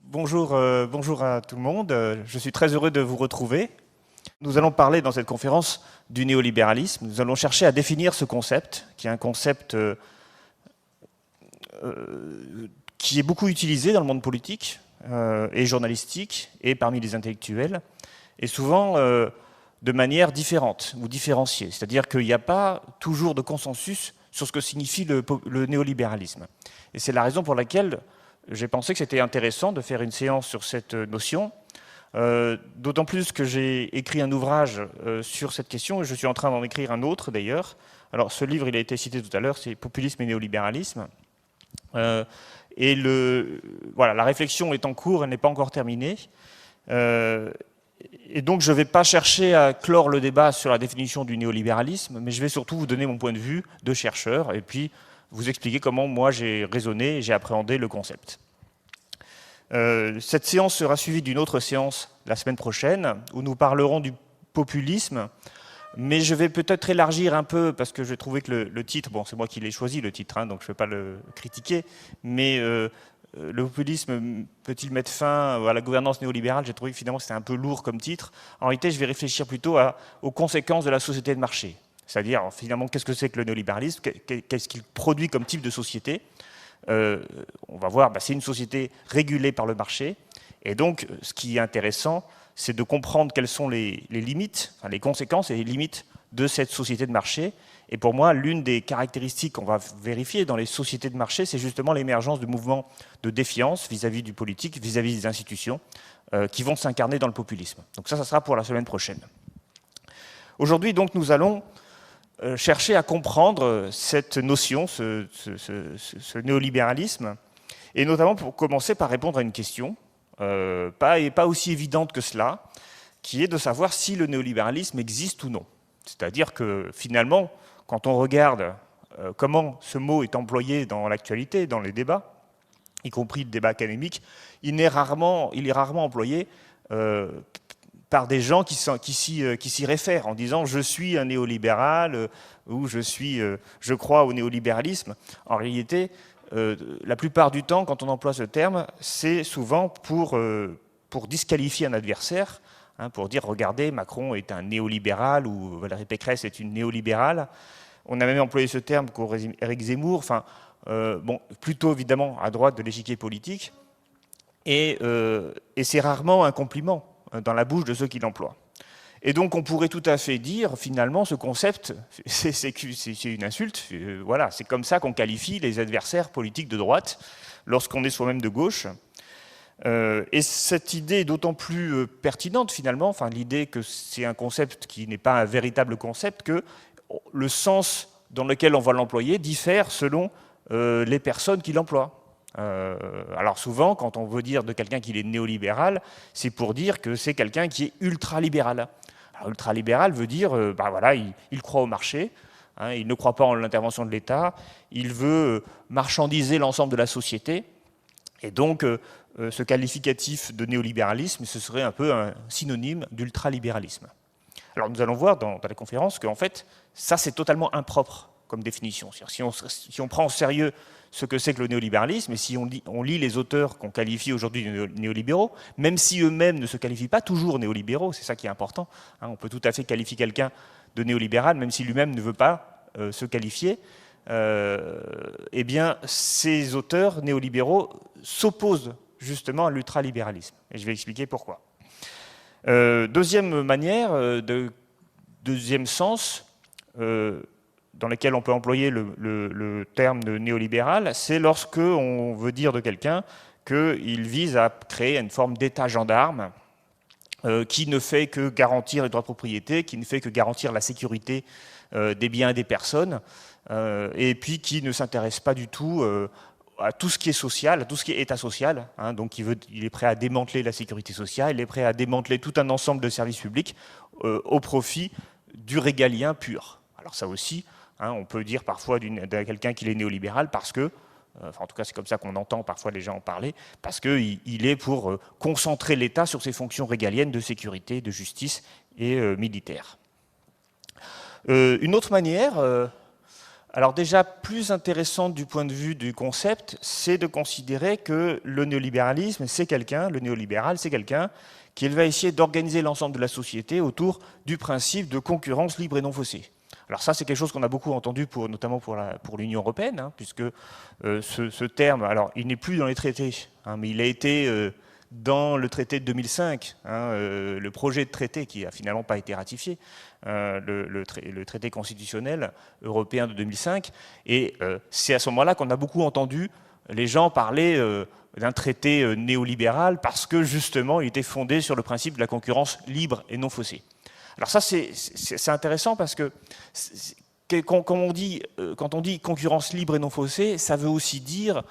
Bonjour à tout le monde. Je suis très heureux de vous retrouver. Nous allons parler dans cette conférence du néolibéralisme. Nous allons chercher à définir ce concept, qui est un concept qui est beaucoup utilisé dans le monde politique et journalistique et parmi les intellectuels, et souvent de manière différente ou différenciée. C'est-à-dire qu'il n'y a pas toujours de consensus sur ce que signifie le néolibéralisme. Et c'est la raison pour laquelle j'ai pensé que c'était intéressant de faire une séance sur cette notion, d'autant plus que j'ai écrit un ouvrage sur cette question, et je suis en train d'en écrire un autre d'ailleurs. Alors ce livre, il a été cité tout à l'heure, c'est « Populisme et néolibéralisme ». Voilà, la réflexion est en cours, elle n'est pas encore terminée. Et donc je ne vais pas chercher à clore le débat sur la définition du néolibéralisme, mais je vais surtout vous donner mon point de vue de chercheur, et puis vous expliquer comment moi j'ai raisonné et j'ai appréhendé le concept. Cette séance sera suivie d'une autre séance la semaine prochaine, où nous parlerons du populisme, mais je vais peut-être élargir un peu, parce que j'ai trouvé que le titre, bon c'est moi qui l'ai choisi le titre, hein, donc je ne vais pas le critiquer, mais le populisme peut-il mettre fin à la gouvernance néolibérale? J'ai trouvé que finalement c'était un peu lourd comme titre. En réalité, je vais réfléchir plutôt aux conséquences de la société de marché. C'est-à-dire, finalement, qu'est-ce que c'est que le néolibéralisme? Qu'est-ce qu'il produit comme type de société? On va voir, c'est une société régulée par le marché. Et donc, ce qui est intéressant, c'est de comprendre quelles sont les limites, enfin, les conséquences et les limites de cette société de marché. Et pour moi, l'une des caractéristiques qu'on va vérifier dans les sociétés de marché, c'est justement l'émergence de mouvements de défiance vis-à-vis du politique, vis-à-vis des institutions, qui vont s'incarner dans le populisme. Donc ça sera pour la semaine prochaine. Aujourd'hui, donc, nous allons chercher à comprendre cette notion, ce néolibéralisme, et notamment pour commencer par répondre à une question, pas aussi évidente que cela, qui est de savoir si le néolibéralisme existe ou non. C'est-à-dire que finalement, quand on regarde comment ce mot est employé dans l'actualité, dans les débats, y compris le débat académique, il est rarement employé par des gens qui s'y réfèrent en disant « je suis un néolibéral » ou « je crois au néolibéralisme ». En réalité, la plupart du temps, quand on emploie ce terme, c'est souvent pour disqualifier un adversaire, hein, pour dire « regardez, Macron est un néolibéral » ou « Valérie Pécresse est une néolibérale ». On a même employé ce terme pour Éric Zemmour, enfin, bon, plutôt évidemment à droite de l'échiquier politique, et c'est rarement un compliment dans la bouche de ceux qui l'emploient. Et donc on pourrait tout à fait dire, finalement, ce concept, c'est une insulte, voilà, c'est comme ça qu'on qualifie les adversaires politiques de droite, lorsqu'on est soi-même de gauche. Et cette idée est d'autant plus pertinente, finalement, enfin, l'idée que c'est un concept qui n'est pas un véritable concept, que le sens dans lequel on va l'employer diffère selon les personnes qui l'emploient. Alors souvent, quand on veut dire de quelqu'un qu'il est néolibéral, c'est pour dire que c'est quelqu'un qui est ultralibéral. Alors ultralibéral veut dire, voilà, il croit au marché, hein, il ne croit pas en l'intervention de l'État, il veut marchandiser l'ensemble de la société, et donc ce qualificatif de néolibéralisme, ce serait un peu un synonyme d'ultralibéralisme. Alors nous allons voir dans la conférence qu'en fait, ça c'est totalement impropre comme définition. Si on prend au sérieux ce que c'est que le néolibéralisme, et si on lit les auteurs qu'on qualifie aujourd'hui de néolibéraux, même si eux-mêmes ne se qualifient pas toujours néolibéraux, c'est ça qui est important, hein, on peut tout à fait qualifier quelqu'un de néolibéral, même si lui-même ne veut pas se qualifier, eh bien ces auteurs néolibéraux s'opposent justement à l'ultralibéralisme, et je vais expliquer pourquoi. Deuxième manière, deuxième sens, dans lequel on peut employer le terme de néolibéral, c'est lorsque on veut dire de quelqu'un qu'il vise à créer une forme d'état gendarme qui ne fait que garantir les droits de propriété, qui ne fait que garantir la sécurité des biens et des personnes, et puis qui ne s'intéresse pas du tout à tout ce qui est social, à tout ce qui est état social, hein, donc il est prêt à démanteler la sécurité sociale, il est prêt à démanteler tout un ensemble de services publics au profit du régalien pur. Alors ça aussi, hein, on peut dire parfois de quelqu'un qu'il est néolibéral parce que, enfin en tout cas c'est comme ça qu'on entend parfois les gens en parler, parce qu'il est pour concentrer l'État sur ses fonctions régaliennes de sécurité, de justice et militaire. Une autre manière Alors déjà, plus intéressant du point de vue du concept, c'est de considérer que le néolibéralisme, c'est quelqu'un, le néolibéral, c'est quelqu'un qui va essayer d'organiser l'ensemble de la société autour du principe de concurrence libre et non faussée. Alors ça, c'est quelque chose qu'on a beaucoup entendu, notamment pour l'Union européenne, hein, puisque ce terme, alors il n'est plus dans les traités, hein, mais il a été dans le traité de 2005, hein, le projet de traité qui n'a finalement pas été ratifié, le traité constitutionnel européen de 2005, et c'est à ce moment-là qu'on a beaucoup entendu les gens parler d'un traité néolibéral parce que justement il était fondé sur le principe de la concurrence libre et non faussée. Alors ça c'est intéressant parce que quand on dit concurrence libre et non faussée, ça veut aussi dire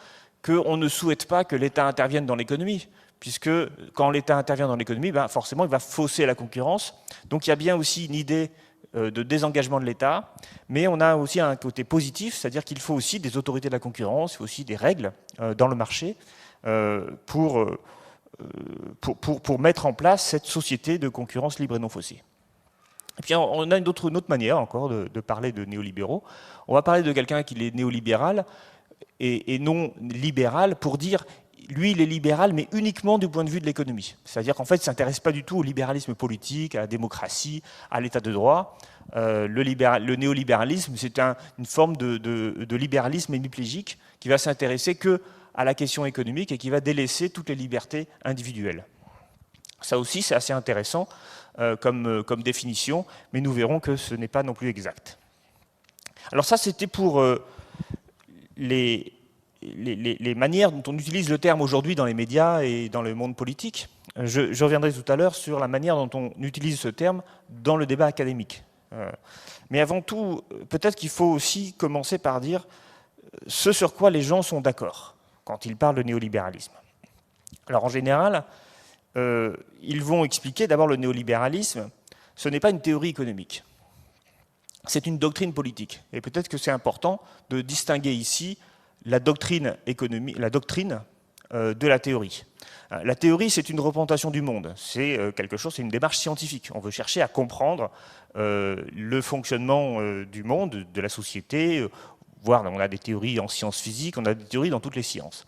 qu'on ne souhaite pas que l'État intervienne dans l'économie, puisque quand l'État intervient dans l'économie, ben forcément il va fausser la concurrence. Donc il y a bien aussi une idée de désengagement de l'État, mais on a aussi un côté positif, c'est-à-dire qu'il faut aussi des autorités de la concurrence, il faut aussi des règles dans le marché pour mettre en place cette société de concurrence libre et non faussée. Et puis on a une autre manière encore de parler de néolibéraux. On va parler de quelqu'un qui est néolibéral et non libéral pour dire lui, il est libéral, mais uniquement du point de vue de l'économie. C'est-à-dire qu'en fait, il ne s'intéresse pas du tout au libéralisme politique, à la démocratie, à l'état de droit. Le néolibéralisme, c'est une forme de libéralisme hémiplégique qui va s'intéresser qu'à la question économique et qui va délaisser toutes les libertés individuelles. Ça aussi, c'est assez intéressant comme définition, mais nous verrons que ce n'est pas non plus exact. Alors ça, c'était pour les manières dont on utilise le terme aujourd'hui dans les médias et dans le monde politique. Je reviendrai tout à l'heure sur la manière dont on utilise ce terme dans le débat académique. Mais avant tout, peut-être qu'il faut aussi commencer par dire ce sur quoi les gens sont d'accord quand ils parlent de néolibéralisme. Alors en général, ils vont expliquer d'abord le néolibéralisme, ce n'est pas une théorie économique, c'est une doctrine politique. Et peut-être que c'est important de distinguer ici la doctrine de la théorie. La théorie, c'est une représentation du monde, c'est quelque chose, c'est une démarche scientifique. On veut chercher à comprendre le fonctionnement du monde, de la société, voire on a des théories en sciences physiques, on a des théories dans toutes les sciences.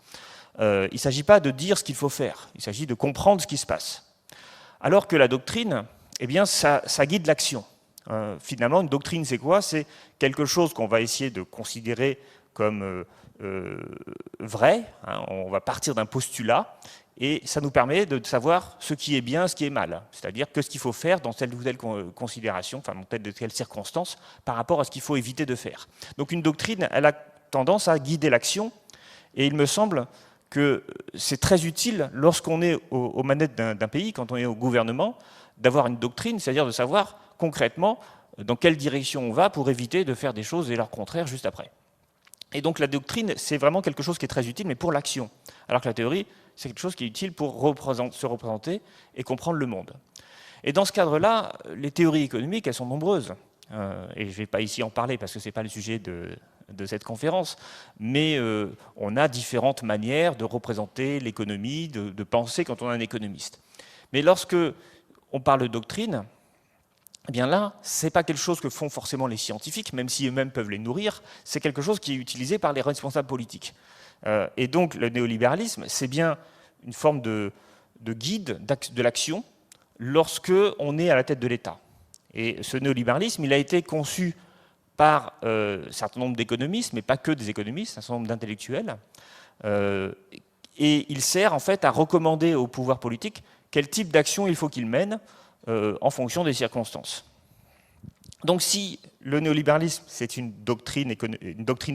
Il ne s'agit pas de dire ce qu'il faut faire, il s'agit de comprendre ce qui se passe. Alors que la doctrine, eh bien, ça guide l'action. Finalement, une doctrine, c'est quoi? C'est quelque chose qu'on va essayer de considérer comme vrai, hein, on va partir d'un postulat, et ça nous permet de savoir ce qui est bien, ce qui est mal, c'est-à-dire que ce qu'il faut faire dans telle ou telle considération, enfin dans telle ou telle circonstance, par rapport à ce qu'il faut éviter de faire. Donc une doctrine, elle a tendance à guider l'action, et il me semble que c'est très utile lorsqu'on est aux manettes d'un pays, quand on est au gouvernement, d'avoir une doctrine, c'est-à-dire de savoir concrètement dans quelle direction on va pour éviter de faire des choses et leur contraire juste après. Et donc la doctrine, c'est vraiment quelque chose qui est très utile, mais pour l'action. Alors que la théorie, c'est quelque chose qui est utile pour se représenter et comprendre le monde. Et dans ce cadre-là, les théories économiques, elles sont nombreuses. Et je ne vais pas ici en parler parce que ce n'est pas le sujet de cette conférence, mais on a différentes manières de représenter l'économie, de penser quand on est un économiste. Mais lorsque on parle de doctrine, eh bien là, ce n'est pas quelque chose que font forcément les scientifiques, même si eux-mêmes peuvent les nourrir, c'est quelque chose qui est utilisé par les responsables politiques. Et donc le néolibéralisme, c'est bien une forme de guide de l'action lorsque on est à la tête de l'État. Et ce néolibéralisme, il a été conçu par un certain nombre d'économistes, mais pas que des économistes, un certain nombre d'intellectuels, et il sert en fait à recommander au pouvoir politique quel type d'action il faut qu'il mène en fonction des circonstances. Donc si le néolibéralisme, c'est une doctrine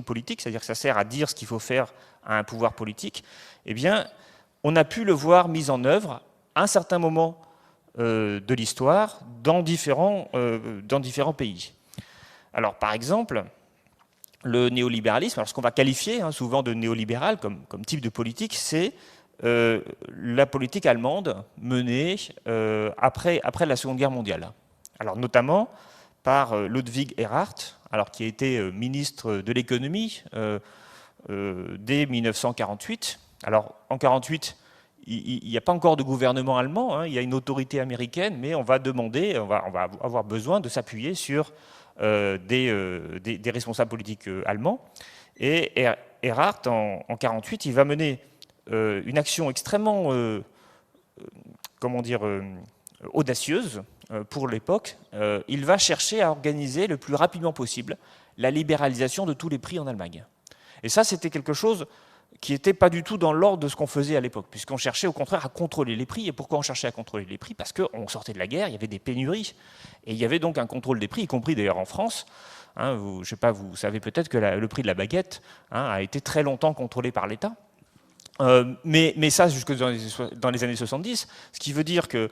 politique, c'est-à-dire que ça sert à dire ce qu'il faut faire à un pouvoir politique, eh bien, on a pu le voir mis en œuvre à un certain moment de l'histoire dans différents pays. Alors, par exemple, le néolibéralisme, alors ce qu'on va qualifier souvent de néolibéral comme type de politique, c'est la politique allemande menée après la Seconde Guerre mondiale. Alors notamment par Ludwig Erhard, alors qui a été ministre de l'économie dès 1948. Alors en 1948, il n'y a pas encore de gouvernement allemand, il y a une autorité américaine, mais on va avoir besoin de s'appuyer sur des responsables politiques allemands. Et Erhard, en 1948, il va mener une action extrêmement comment dire, audacieuse pour l'époque. Il va chercher à organiser le plus rapidement possible la libéralisation de tous les prix en Allemagne. Et ça, c'était quelque chose qui n'était pas du tout dans l'ordre de ce qu'on faisait à l'époque, puisqu'on cherchait au contraire à contrôler les prix. Et pourquoi on cherchait à contrôler les prix? Parce qu'on sortait de la guerre, il y avait des pénuries, et il y avait donc un contrôle des prix, y compris d'ailleurs en France. Hein, je ne sais pas, vous savez peut-être que le prix de la baguette a été très longtemps contrôlé par l'État. Mais ça, jusque dans les années 70, ce qui veut dire que,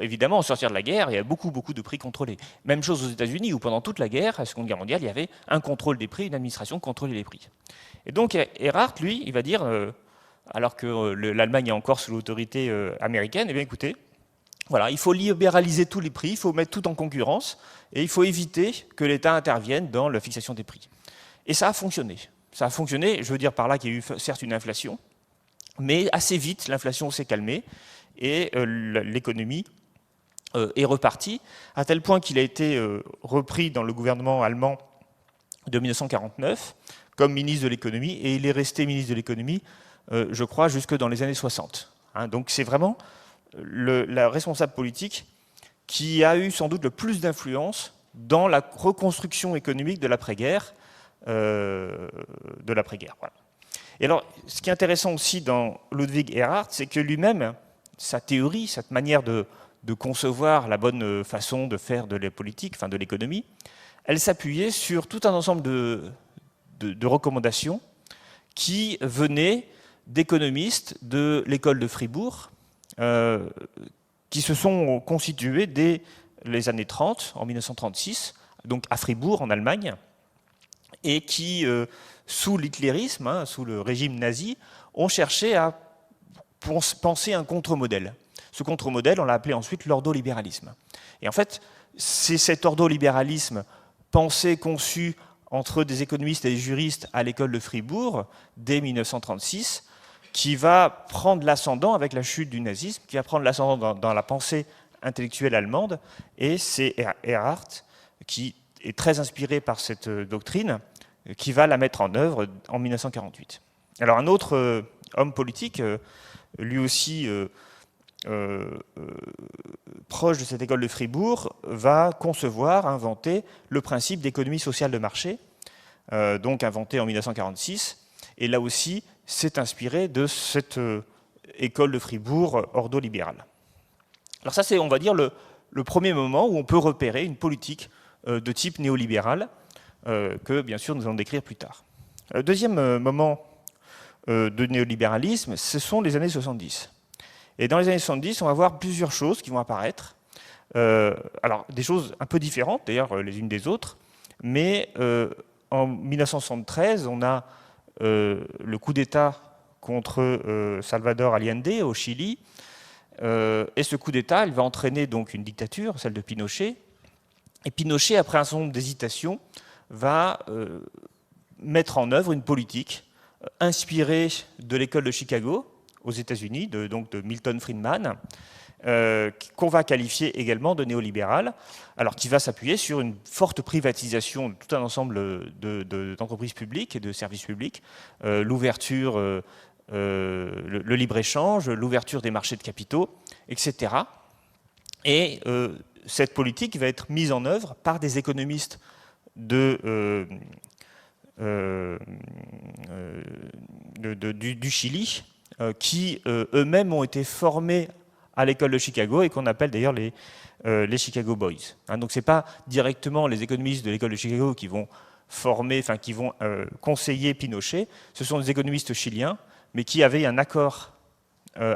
évidemment, au sortir de la guerre, il y a beaucoup de prix contrôlés. Même chose aux États-Unis, où pendant toute la guerre, la Seconde Guerre mondiale, il y avait un contrôle des prix, une administration qui contrôlait les prix. Et donc, Erhard, lui, il va dire, alors que l'Allemagne est encore sous l'autorité américaine, eh bien écoutez, voilà, il faut libéraliser tous les prix, il faut mettre tout en concurrence, et il faut éviter que l'État intervienne dans la fixation des prix. Et ça a fonctionné. Ça a fonctionné, je veux dire par là qu'il y a eu certes une inflation, mais assez vite, l'inflation s'est calmée, et l'économie est repartie, à tel point qu'il a été repris dans le gouvernement allemand de 1949 comme ministre de l'économie, et il est resté ministre de l'économie, je crois, jusque dans les années 60. Hein, donc c'est vraiment la responsable politique qui a eu sans doute le plus d'influence dans la reconstruction économique de l'après-guerre. Voilà. Et alors, ce qui est intéressant aussi dans Ludwig Erhard, c'est que lui-même, sa théorie, cette manière de concevoir la bonne façon de faire de la politique, enfin de l'économie, elle s'appuyait sur tout un ensemble de recommandations qui venaient d'économistes de l'école de Fribourg, qui se sont constitués dès les années 30, en 1936, donc à Fribourg, en Allemagne, et qui, sous l'hitlérisme, hein, sous le régime nazi, ont cherché à penser un contre-modèle. Ce contre-modèle, on l'a appelé ensuite l'ordolibéralisme. Et en fait, c'est cet ordolibéralisme pensé, conçu entre des économistes et des juristes à l'école de Fribourg, dès 1936, qui va prendre l'ascendant avec la chute du nazisme, qui va prendre l'ascendant dans la pensée intellectuelle allemande, et c'est Erhard qui est très inspiré par cette doctrine, qui va la mettre en œuvre en 1948. Alors un autre homme politique, lui aussi proche de cette école de Fribourg, va concevoir, inventer le principe d'économie sociale de marché, donc inventé en 1946, et là aussi s'est inspiré de cette école de Fribourg ordolibérale. Alors ça, c'est, on va dire, le premier moment où on peut repérer une politique de type néolibéral, que bien sûr nous allons décrire plus tard. Deuxième moment de néolibéralisme, ce sont les années 70. Et dans les années 70, on va voir plusieurs choses qui vont apparaître. Alors, des choses un peu différentes, d'ailleurs, les unes des autres, mais en 1973, on a le coup d'État contre Salvador Allende au Chili, et ce coup d'État, il va entraîner donc une dictature, celle de Pinochet, et Pinochet, après un certain nombre d'hésitations, va mettre en œuvre une politique inspirée de l'école de Chicago, aux États-Unis, donc de Milton Friedman, qu'on va qualifier également de néolibéral, alors qui va s'appuyer sur une forte privatisation de tout un ensemble d'entreprises publiques et de services publics, l'ouverture, le libre-échange, l'ouverture des marchés de capitaux, etc. Et cette politique va être mise en œuvre par des économistes du Chili, qui eux-mêmes ont été formés à l'école de Chicago et qu'on appelle d'ailleurs les Chicago Boys. Hein, donc ce n'est pas directement les économistes de l'école de Chicago qui vont former, enfin qui vont conseiller Pinochet, ce sont des économistes chiliens, mais qui avaient un accord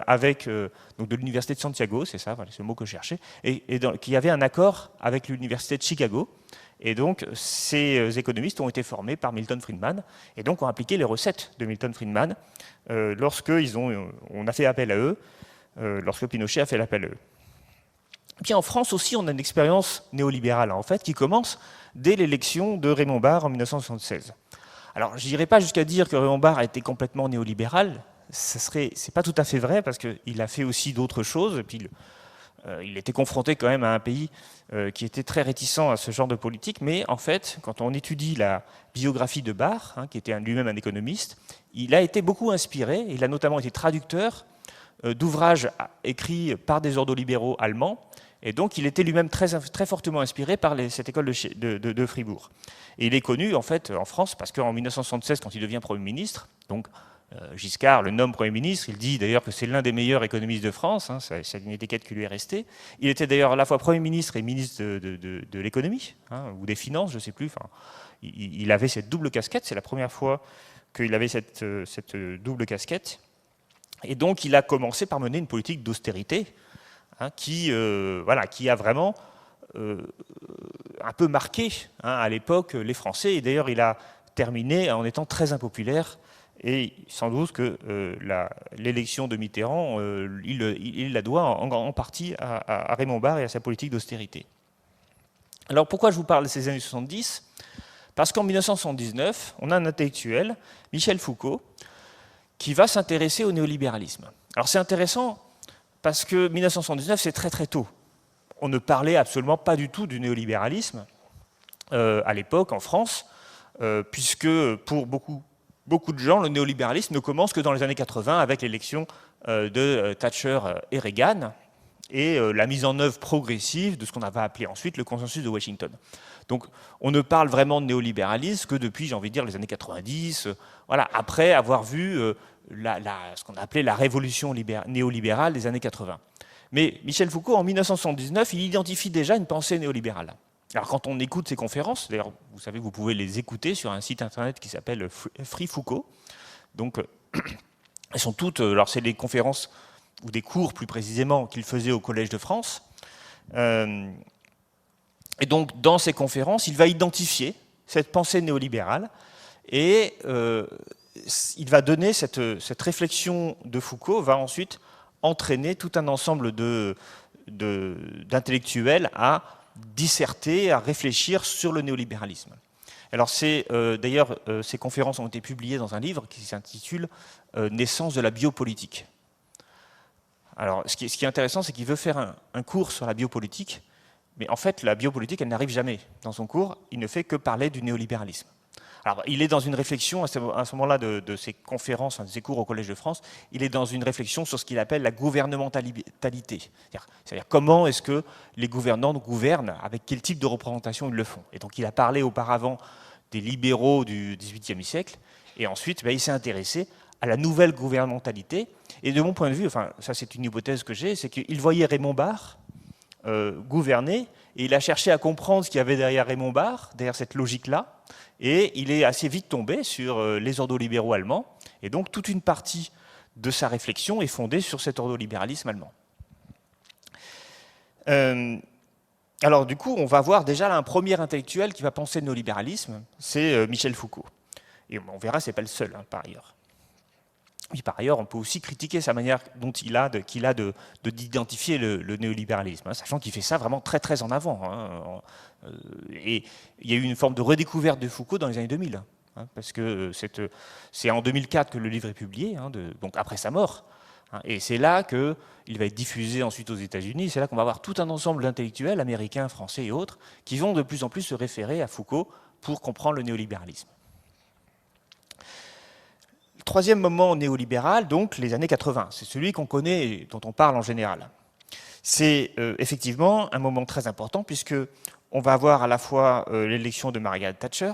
avec donc de l'université de Santiago, c'est ça, voilà, c'est le mot que je cherchais, et qui avaient un accord avec l'université de Chicago. Et donc, ces économistes ont été formés par Milton Friedman et donc ont appliqué les recettes de Milton Friedman on a fait appel à eux, lorsque Pinochet a fait l'appel à eux. Puis en France aussi, on a une expérience néolibérale, en fait, qui commence dès l'élection de Raymond Barre en 1976. Alors, je n'irai pas jusqu'à dire que Raymond Barre a été complètement néolibéral, c'est pas tout à fait vrai, parce qu'il a fait aussi d'autres choses, et puis il était confronté quand même à un pays qui était très réticent à ce genre de politique, mais en fait, quand on étudie la biographie de Barr, qui était lui-même un économiste, il a été beaucoup inspiré, il a notamment été traducteur d'ouvrages écrits par des ordolibéraux allemands, et donc il était lui-même très, très fortement inspiré par cette école de Fribourg. Et il est connu en fait en France parce qu'en 1976, quand il devient Premier ministre, donc Giscard le nomme Premier ministre, il dit d'ailleurs que c'est l'un des meilleurs économistes de France, c'est une étiquette qui lui est restée. Il était d'ailleurs à la fois Premier ministre et ministre de l'économie, ou des finances, je ne sais plus. Enfin, il avait cette double casquette, c'est la première fois qu'il avait cette double casquette. Et donc il a commencé par mener une politique d'austérité qui a vraiment un peu marqué à l'époque les Français. Et d'ailleurs il a terminé en étant très impopulaire. Et sans doute que l'élection de Mitterrand, il la doit en partie à Raymond Barre et à sa politique d'austérité. Alors pourquoi je vous parle de ces années 70 ? Parce qu'en 1979, on a un intellectuel, Michel Foucault, qui va s'intéresser au néolibéralisme. Alors c'est intéressant parce que 1979, c'est très très tôt. On ne parlait absolument pas du tout du néolibéralisme à l'époque en France, puisque pour beaucoup de gens, le néolibéralisme ne commence que dans les années 80 avec l'élection de Thatcher et Reagan et la mise en œuvre progressive de ce qu'on va appeler ensuite le consensus de Washington. Donc on ne parle vraiment de néolibéralisme que depuis, j'ai envie de dire, les années 90, après avoir vu ce qu'on appelait la révolution néolibérale des années 80. Mais Michel Foucault, en 1979, il identifie déjà une pensée néolibérale. Alors quand on écoute ces conférences, d'ailleurs vous savez vous pouvez les écouter sur un site internet qui s'appelle Free Foucault. Donc elles sont toutes, alors c'est des conférences ou des cours plus précisément qu'il faisait au Collège de France. Et donc dans ces conférences, il va identifier cette pensée néolibérale et il va donner cette réflexion de Foucault va ensuite entraîner tout un ensemble d'intellectuels à disserter, à réfléchir sur le néolibéralisme. Alors d'ailleurs, ces conférences ont été publiées dans un livre qui s'intitule Naissance de la biopolitique. Alors, ce qui est intéressant, c'est qu'il veut faire un cours sur la biopolitique, mais en fait, la biopolitique, elle n'arrive jamais. Dans son cours, il ne fait que parler du néolibéralisme. Alors, il est dans une réflexion, à ce moment-là de ces conférences, de ces cours au Collège de France, il est dans une réflexion sur ce qu'il appelle la gouvernementalité. C'est-à-dire comment est-ce que les gouvernants gouvernent, avec quel type de représentation ils le font. Et donc, il a parlé auparavant des libéraux du XVIIIe siècle, et ensuite, il s'est intéressé à la nouvelle gouvernementalité. Et de mon point de vue, enfin, ça c'est une hypothèse que j'ai, c'est qu'il voyait Raymond Barre gouverner, et il a cherché à comprendre ce qu'il y avait derrière Raymond Barre, derrière cette logique-là, et il est assez vite tombé sur les ordolibéraux allemands, et donc toute une partie de sa réflexion est fondée sur cet ordolibéralisme allemand. Alors du coup, on va voir déjà là un premier intellectuel qui va penser le néolibéralisme, c'est Michel Foucault. Et on verra, c'est pas le seul, par ailleurs. Et par ailleurs, on peut aussi critiquer sa manière dont qu'il a d'identifier le néolibéralisme, sachant qu'il fait ça vraiment très très en avant. Et il y a eu une forme de redécouverte de Foucault dans les années 2000, parce que c'est en 2004 que le livre est publié, donc après sa mort. Et c'est là qu'il va être diffusé ensuite aux États-Unis. C'est là qu'on va avoir tout un ensemble d'intellectuels américains, français et autres qui vont de plus en plus se référer à Foucault pour comprendre le néolibéralisme. Le troisième moment néolibéral, donc les années 80, c'est celui qu'on connaît et dont on parle en général. C'est effectivement un moment très important puisque on va avoir à la fois l'élection de Margaret Thatcher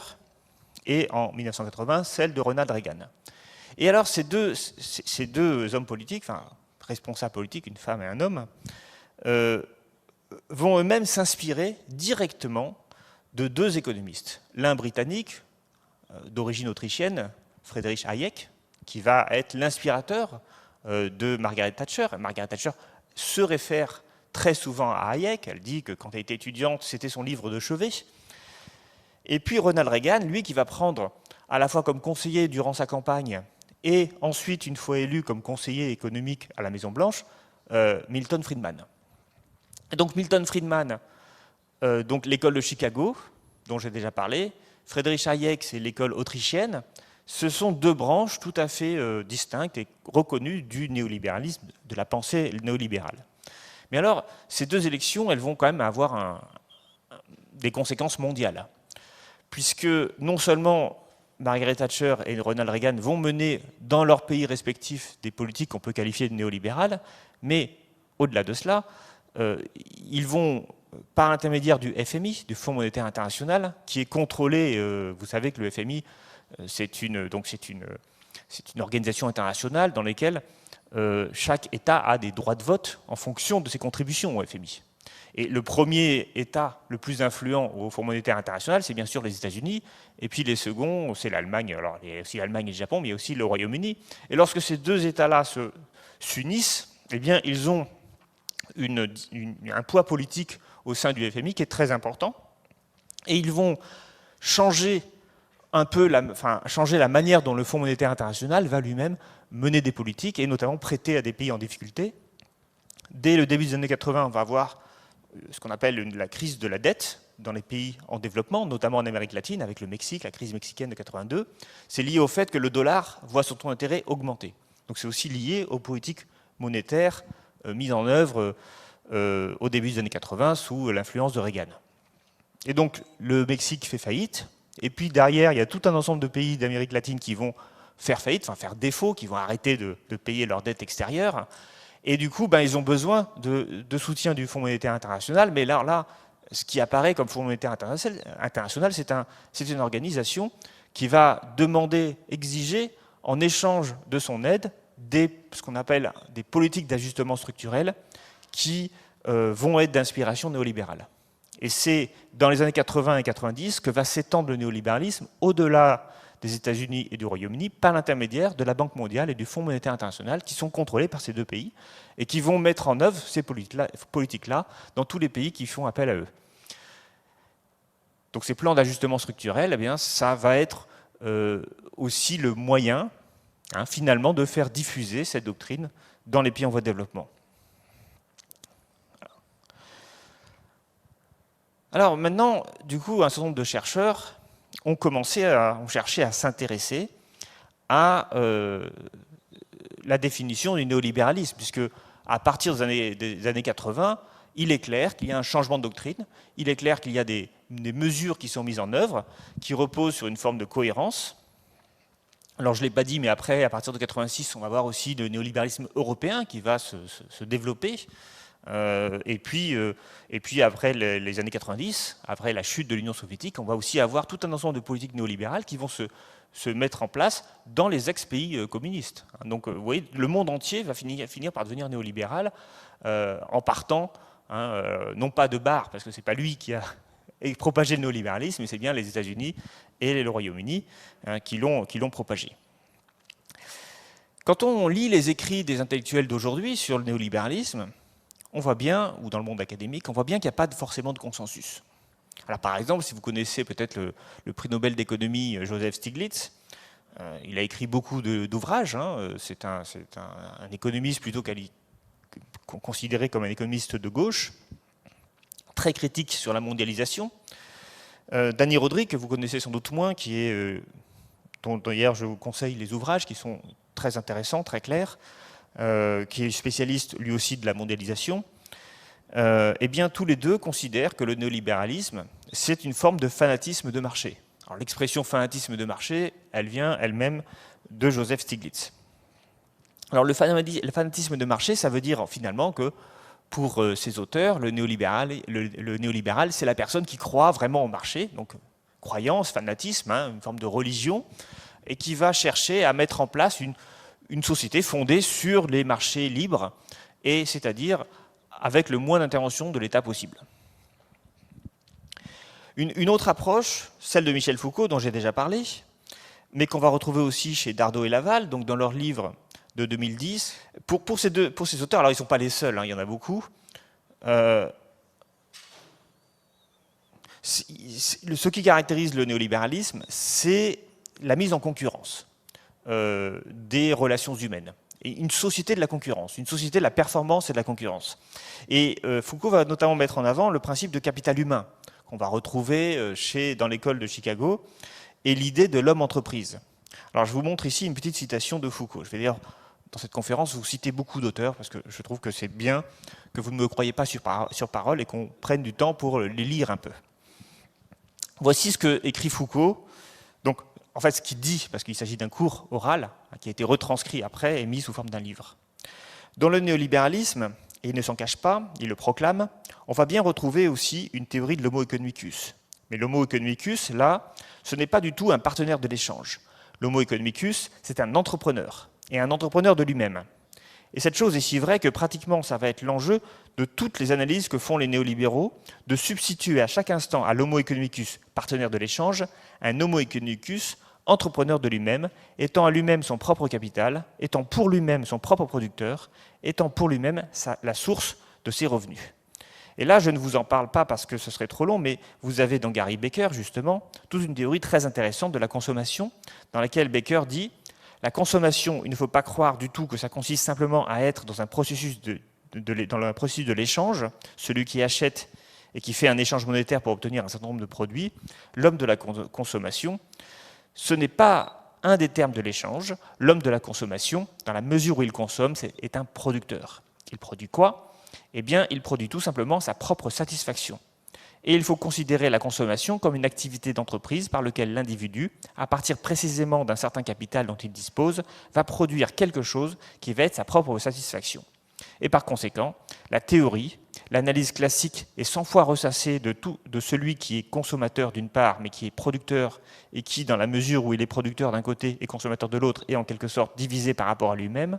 et en 1980 celle de Ronald Reagan. Et alors ces deux hommes politiques, enfin responsables politiques, une femme et un homme, vont eux-mêmes s'inspirer directement de deux économistes. L'un britannique, d'origine autrichienne, Friedrich Hayek, qui va être l'inspirateur de Margaret Thatcher. Margaret Thatcher se réfère très souvent à Hayek. Elle dit que quand elle était étudiante, c'était son livre de chevet. Et puis Ronald Reagan, lui, qui va prendre à la fois comme conseiller durant sa campagne et ensuite, une fois élu comme conseiller économique à la Maison-Blanche, Milton Friedman. Et donc Milton Friedman, donc l'école de Chicago, dont j'ai déjà parlé, Friedrich Hayek, c'est l'école autrichienne. Ce sont deux branches tout à fait distinctes et reconnues du néolibéralisme, de la pensée néolibérale. Mais alors, ces deux élections, elles vont quand même avoir des conséquences mondiales, puisque non seulement Margaret Thatcher et Ronald Reagan vont mener dans leurs pays respectifs des politiques qu'on peut qualifier de néolibérales, mais au-delà de cela, ils vont, par l'intermédiaire du FMI, du Fonds monétaire international, qui est contrôlé, vous savez que le FMI, c'est une organisation internationale dans laquelle chaque État a des droits de vote en fonction de ses contributions au FMI. Et le premier État le plus influent au Fonds monétaire international, c'est bien sûr les États-Unis, et puis les seconds, c'est l'Allemagne. Alors il y a aussi l'Allemagne et le Japon, mais il y a aussi le Royaume-Uni. Et lorsque ces deux États-là s'unissent, eh bien ils ont un poids politique au sein du FMI qui est très important, et ils vont changer un peu changer la manière dont le Fonds monétaire international va lui-même mener des politiques, et notamment prêter à des pays en difficulté. Dès le début des années 80, on va avoir ce qu'on appelle la crise de la dette dans les pays en développement, notamment en Amérique latine, avec le Mexique, la crise mexicaine de 82. C'est lié au fait que le dollar voit son taux d'intérêt augmenter. Donc c'est aussi lié aux politiques monétaires mises en œuvre au début des années 80 sous l'influence de Reagan. Et donc le Mexique fait faillite, et puis derrière, il y a tout un ensemble de pays d'Amérique latine qui vont faire faillite, enfin faire défaut, qui vont arrêter de payer leurs dettes extérieures. Et du coup, ils ont besoin de soutien du Fonds monétaire international. Mais là, ce qui apparaît comme Fonds monétaire international, c'est une organisation qui va demander, exiger, en échange de son aide, ce qu'on appelle des politiques d'ajustement structurel qui vont être d'inspiration néolibérale. Et c'est dans les années 80 et 90 que va s'étendre le néolibéralisme au-delà des États-Unis et du Royaume-Uni par l'intermédiaire de la Banque mondiale et du Fonds monétaire international qui sont contrôlés par ces deux pays et qui vont mettre en œuvre ces politiques-là dans tous les pays qui font appel à eux. Donc ces plans d'ajustement structurel, eh bien, ça va être aussi le moyen, finalement, de faire diffuser cette doctrine dans les pays en voie de développement. Alors maintenant, du coup, un certain nombre de chercheurs ont cherché à s'intéresser à la définition du néolibéralisme, puisque à partir des années 80, il est clair qu'il y a un changement de doctrine, il est clair qu'il y a des mesures qui sont mises en œuvre, qui reposent sur une forme de cohérence. Alors je ne l'ai pas dit, mais après, à partir de 86, on va voir aussi le néolibéralisme européen qui va se développer. Et puis après les années 90, après la chute de l'Union soviétique, on va aussi avoir tout un ensemble de politiques néolibérales qui vont se mettre en place dans les ex-pays communistes. Donc vous voyez, le monde entier va finir par devenir néolibéral en partant, non pas de Barre, parce que ce n'est pas lui qui a propagé le néolibéralisme, mais c'est bien les États-Unis et le Royaume-Uni qui l'ont propagé. Quand on lit les écrits des intellectuels d'aujourd'hui sur le néolibéralisme, on voit bien, ou dans le monde académique, on voit bien qu'il n'y a pas forcément de consensus. Alors par exemple, si vous connaissez peut-être le prix Nobel d'économie Joseph Stiglitz, il a écrit beaucoup d'ouvrages, c'est un économiste plutôt considéré comme un économiste de gauche, très critique sur la mondialisation. Dany Rodrik, que vous connaissez sans doute moins, dont d'ailleurs je vous conseille les ouvrages qui sont très intéressants, très clairs, qui est spécialiste lui aussi de la mondialisation, eh bien tous les deux considèrent que le néolibéralisme, c'est une forme de fanatisme de marché. Alors l'expression fanatisme de marché, elle vient elle-même de Joseph Stiglitz. Alors le fanatisme de marché, ça veut dire finalement que pour ces auteurs, le néolibéral, c'est la personne qui croit vraiment au marché, donc croyance, fanatisme, une forme de religion, et qui va chercher à mettre en place une société fondée sur les marchés libres, et c'est-à-dire avec le moins d'intervention de l'État possible. Une autre approche, celle de Michel Foucault, dont j'ai déjà parlé, mais qu'on va retrouver aussi chez Dardot et Laval, donc dans leur livre de 2010. Pour ces auteurs, alors ils ne sont pas les seuls, il y en a beaucoup. Ce qui caractérise le néolibéralisme, c'est la mise en concurrence des relations humaines. Et une société de la concurrence, une société de la performance et de la concurrence. Et Foucault va notamment mettre en avant le principe de capital humain, qu'on va retrouver dans l'école de Chicago, et l'idée de l'homme-entreprise. Alors je vous montre ici une petite citation de Foucault. Je vais dire dans cette conférence, vous citez beaucoup d'auteurs, parce que je trouve que c'est bien que vous ne me croyez pas sur parole et qu'on prenne du temps pour les lire un peu. Voici ce que écrit Foucault. Donc, en fait, ce qu'il dit, parce qu'il s'agit d'un cours oral, qui a été retranscrit après et mis sous forme d'un livre. Dans le néolibéralisme, et il ne s'en cache pas, il le proclame, on va bien retrouver aussi une théorie de l'homo economicus. Mais l'homo economicus, là, ce n'est pas du tout un partenaire de l'échange. L'homo economicus, c'est un entrepreneur, et un entrepreneur de lui-même. Et cette chose est si vraie que pratiquement ça va être l'enjeu de toutes les analyses que font les néolibéraux, de substituer à chaque instant à l'homo economicus, partenaire de l'échange, un homo economicus, entrepreneur de lui-même, étant à lui-même son propre capital, étant pour lui-même son propre producteur, étant pour lui-même la source de ses revenus. Et là, je ne vous en parle pas parce que ce serait trop long, mais vous avez dans Gary Becker, justement, toute une théorie très intéressante de la consommation, dans laquelle Becker dit « La consommation, il ne faut pas croire du tout que ça consiste simplement à être dans un processus dans le processus de l'échange, celui qui achète et qui fait un échange monétaire pour obtenir un certain nombre de produits, l'homme de la consommation, ce n'est pas un des termes de l'échange. L'homme de la consommation, dans la mesure où il consomme, est un producteur. Il produit quoi ? Eh bien, il produit tout simplement sa propre satisfaction. Et il faut considérer la consommation comme une activité d'entreprise par laquelle l'individu, à partir précisément d'un certain capital dont il dispose, va produire quelque chose qui va être sa propre satisfaction. Et par conséquent, la théorie, l'analyse classique est 100 fois ressassée de celui qui est consommateur d'une part, mais qui est producteur, et qui, dans la mesure où il est producteur d'un côté et consommateur de l'autre, est en quelque sorte divisé par rapport à lui-même.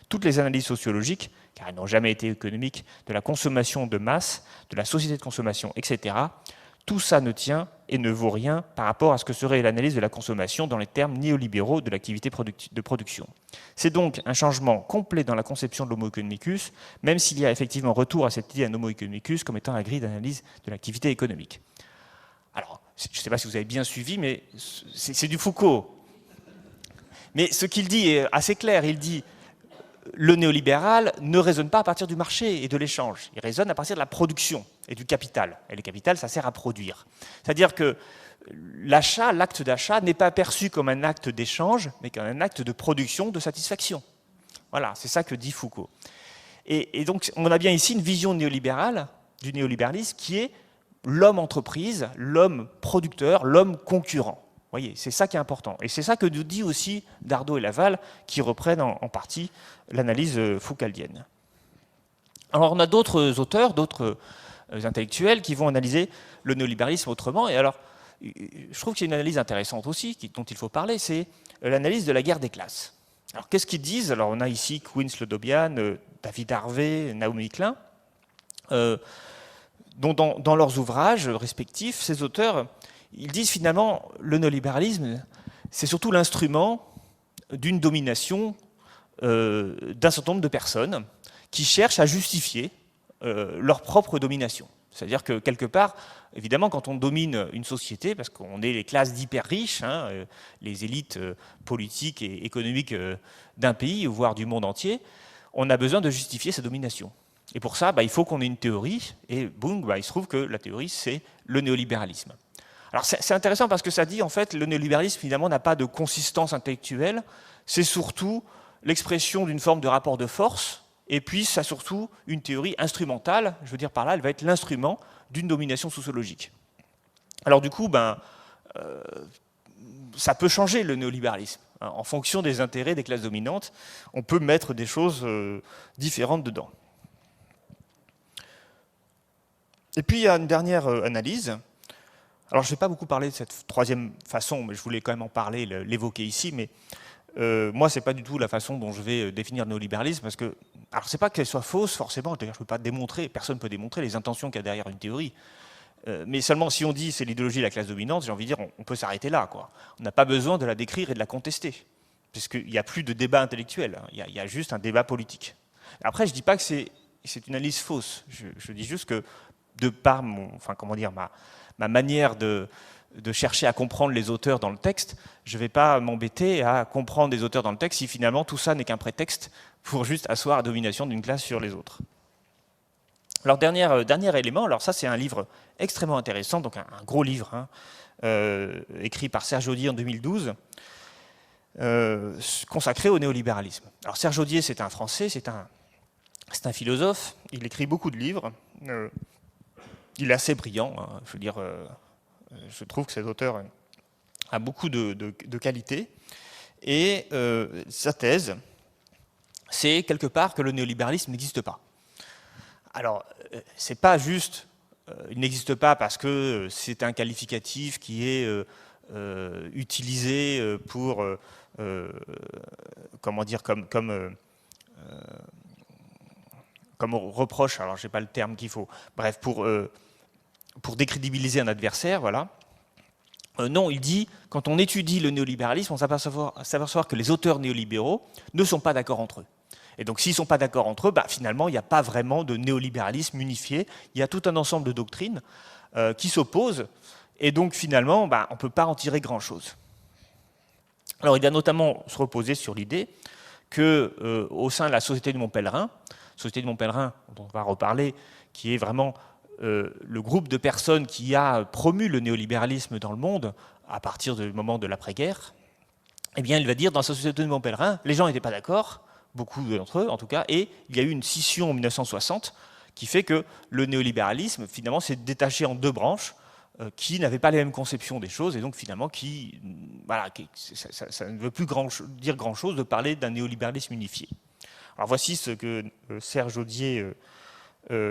Toutes les analyses sociologiques, car elles n'ont jamais été économiques, de la consommation de masse, de la société de consommation, etc., tout ça ne tient et ne vaut rien par rapport à ce que serait l'analyse de la consommation dans les termes néolibéraux de l'activité de production. C'est donc un changement complet dans la conception de l'homo economicus, même s'il y a effectivement retour à cette idée d'un homo economicus comme étant la grille d'analyse de l'activité économique. Alors, je ne sais pas si vous avez bien suivi, mais c'est du Foucault. Mais ce qu'il dit est assez clair, il dit le néolibéral ne raisonne pas à partir du marché et de l'échange, il raisonne à partir de la production et du capital. Et le capital, ça sert à produire. C'est-à-dire que l'achat, l'acte d'achat n'est pas perçu comme un acte d'échange, mais comme un acte de production, de satisfaction. Voilà, c'est ça que dit Foucault. Et donc, on a bien ici une vision néolibérale, du néolibéralisme, qui est l'homme entreprise, l'homme producteur, l'homme concurrent. Vous voyez, c'est ça qui est important. Et c'est ça que nous dit aussi Dardot et Laval, qui reprennent en partie l'analyse foucaldienne. Alors, on a d'autres auteurs, d'autres intellectuels qui vont analyser le néolibéralisme autrement. Et alors, je trouve qu'il y a une analyse intéressante aussi, dont il faut parler, c'est l'analyse de la guerre des classes. Alors, qu'est-ce qu'ils disent? Alors, on a ici Quinn Slobodian, David Harvey, Naomi Klein, dont dans leurs ouvrages respectifs, ces auteurs, ils disent finalement le néolibéralisme, c'est surtout l'instrument d'une domination d'un certain nombre de personnes qui cherchent à justifier leur propre domination. C'est-à-dire que quelque part, évidemment, quand on domine une société, parce qu'on est les classes d'hyper riches, les élites politiques et économiques d'un pays, voire du monde entier, on a besoin de justifier sa domination. Et pour ça, il faut qu'on ait une théorie, et boum, il se trouve que la théorie, c'est le néolibéralisme. Alors c'est intéressant parce que ça dit, en fait, le néolibéralisme, finalement, n'a pas de consistance intellectuelle, c'est surtout l'expression d'une forme de rapport de force, et puis ça a surtout une théorie instrumentale, je veux dire par là, elle va être l'instrument d'une domination sociologique. Alors du coup, ça peut changer le néolibéralisme. En fonction des intérêts des classes dominantes, on peut mettre des choses différentes dedans. Et puis il y a une dernière analyse. Alors je ne vais pas beaucoup parler de cette troisième façon, mais je voulais quand même en parler, l'évoquer ici, mais moi, ce n'est pas du tout la façon dont je vais définir le néolibéralisme, parce que, alors c'est pas qu'elle soit fausse, forcément, je ne peux pas démontrer, personne ne peut démontrer les intentions qu'il y a derrière une théorie, mais seulement si on dit c'est l'idéologie de la classe dominante, j'ai envie de dire, on peut s'arrêter là, quoi. On n'a pas besoin de la décrire et de la contester, puisqu'il n'y a plus de débat intellectuel, il y a juste un débat politique. Après, je ne dis pas que c'est une analyse fausse, je dis juste que, de par ma manière de chercher à comprendre les auteurs dans le texte, je ne vais pas m'embêter à comprendre des auteurs dans le texte si finalement tout ça n'est qu'un prétexte pour juste asseoir la domination d'une classe sur les autres. Alors dernier élément, alors ça c'est un livre extrêmement intéressant, donc un gros livre, écrit par Serge Audy en 2012, consacré au néolibéralisme. Alors Serge Audier, c'est un Français, c'est un philosophe, il écrit beaucoup de livres, il est assez brillant, hein, je veux dire, je trouve que cet auteur a beaucoup de qualités, et sa thèse, c'est quelque part que le néolibéralisme n'existe pas. Alors, c'est pas juste, il n'existe pas parce que c'est un qualificatif qui est utilisé pour, comment dire, comme reproche, alors je n'ai pas le terme qu'il faut, bref, pour décrédibiliser un adversaire, voilà. Non, il dit, quand on étudie le néolibéralisme, on s'aperçoit que les auteurs néolibéraux ne sont pas d'accord entre eux. Et donc, s'ils ne sont pas d'accord entre eux, finalement, il n'y a pas vraiment de néolibéralisme unifié. Il y a tout un ensemble de doctrines qui s'opposent. Et donc, finalement, on ne peut pas en tirer grand-chose. Alors, il va notamment se reposer sur l'idée qu'au sein de la Société de Montpellerin, dont on va reparler, qui est vraiment le groupe de personnes qui a promu le néolibéralisme dans le monde à partir du moment de l'après-guerre, eh bien, il va dire, dans la Société de Montpellerin, les gens n'étaient pas d'accord, beaucoup d'entre eux en tout cas, et il y a eu une scission en 1960 qui fait que le néolibéralisme, finalement, s'est détaché en deux branches qui n'avaient pas les mêmes conceptions des choses, et donc finalement, ça ne veut plus dire grand-chose de parler d'un néolibéralisme unifié. Alors voici ce que Serge Audier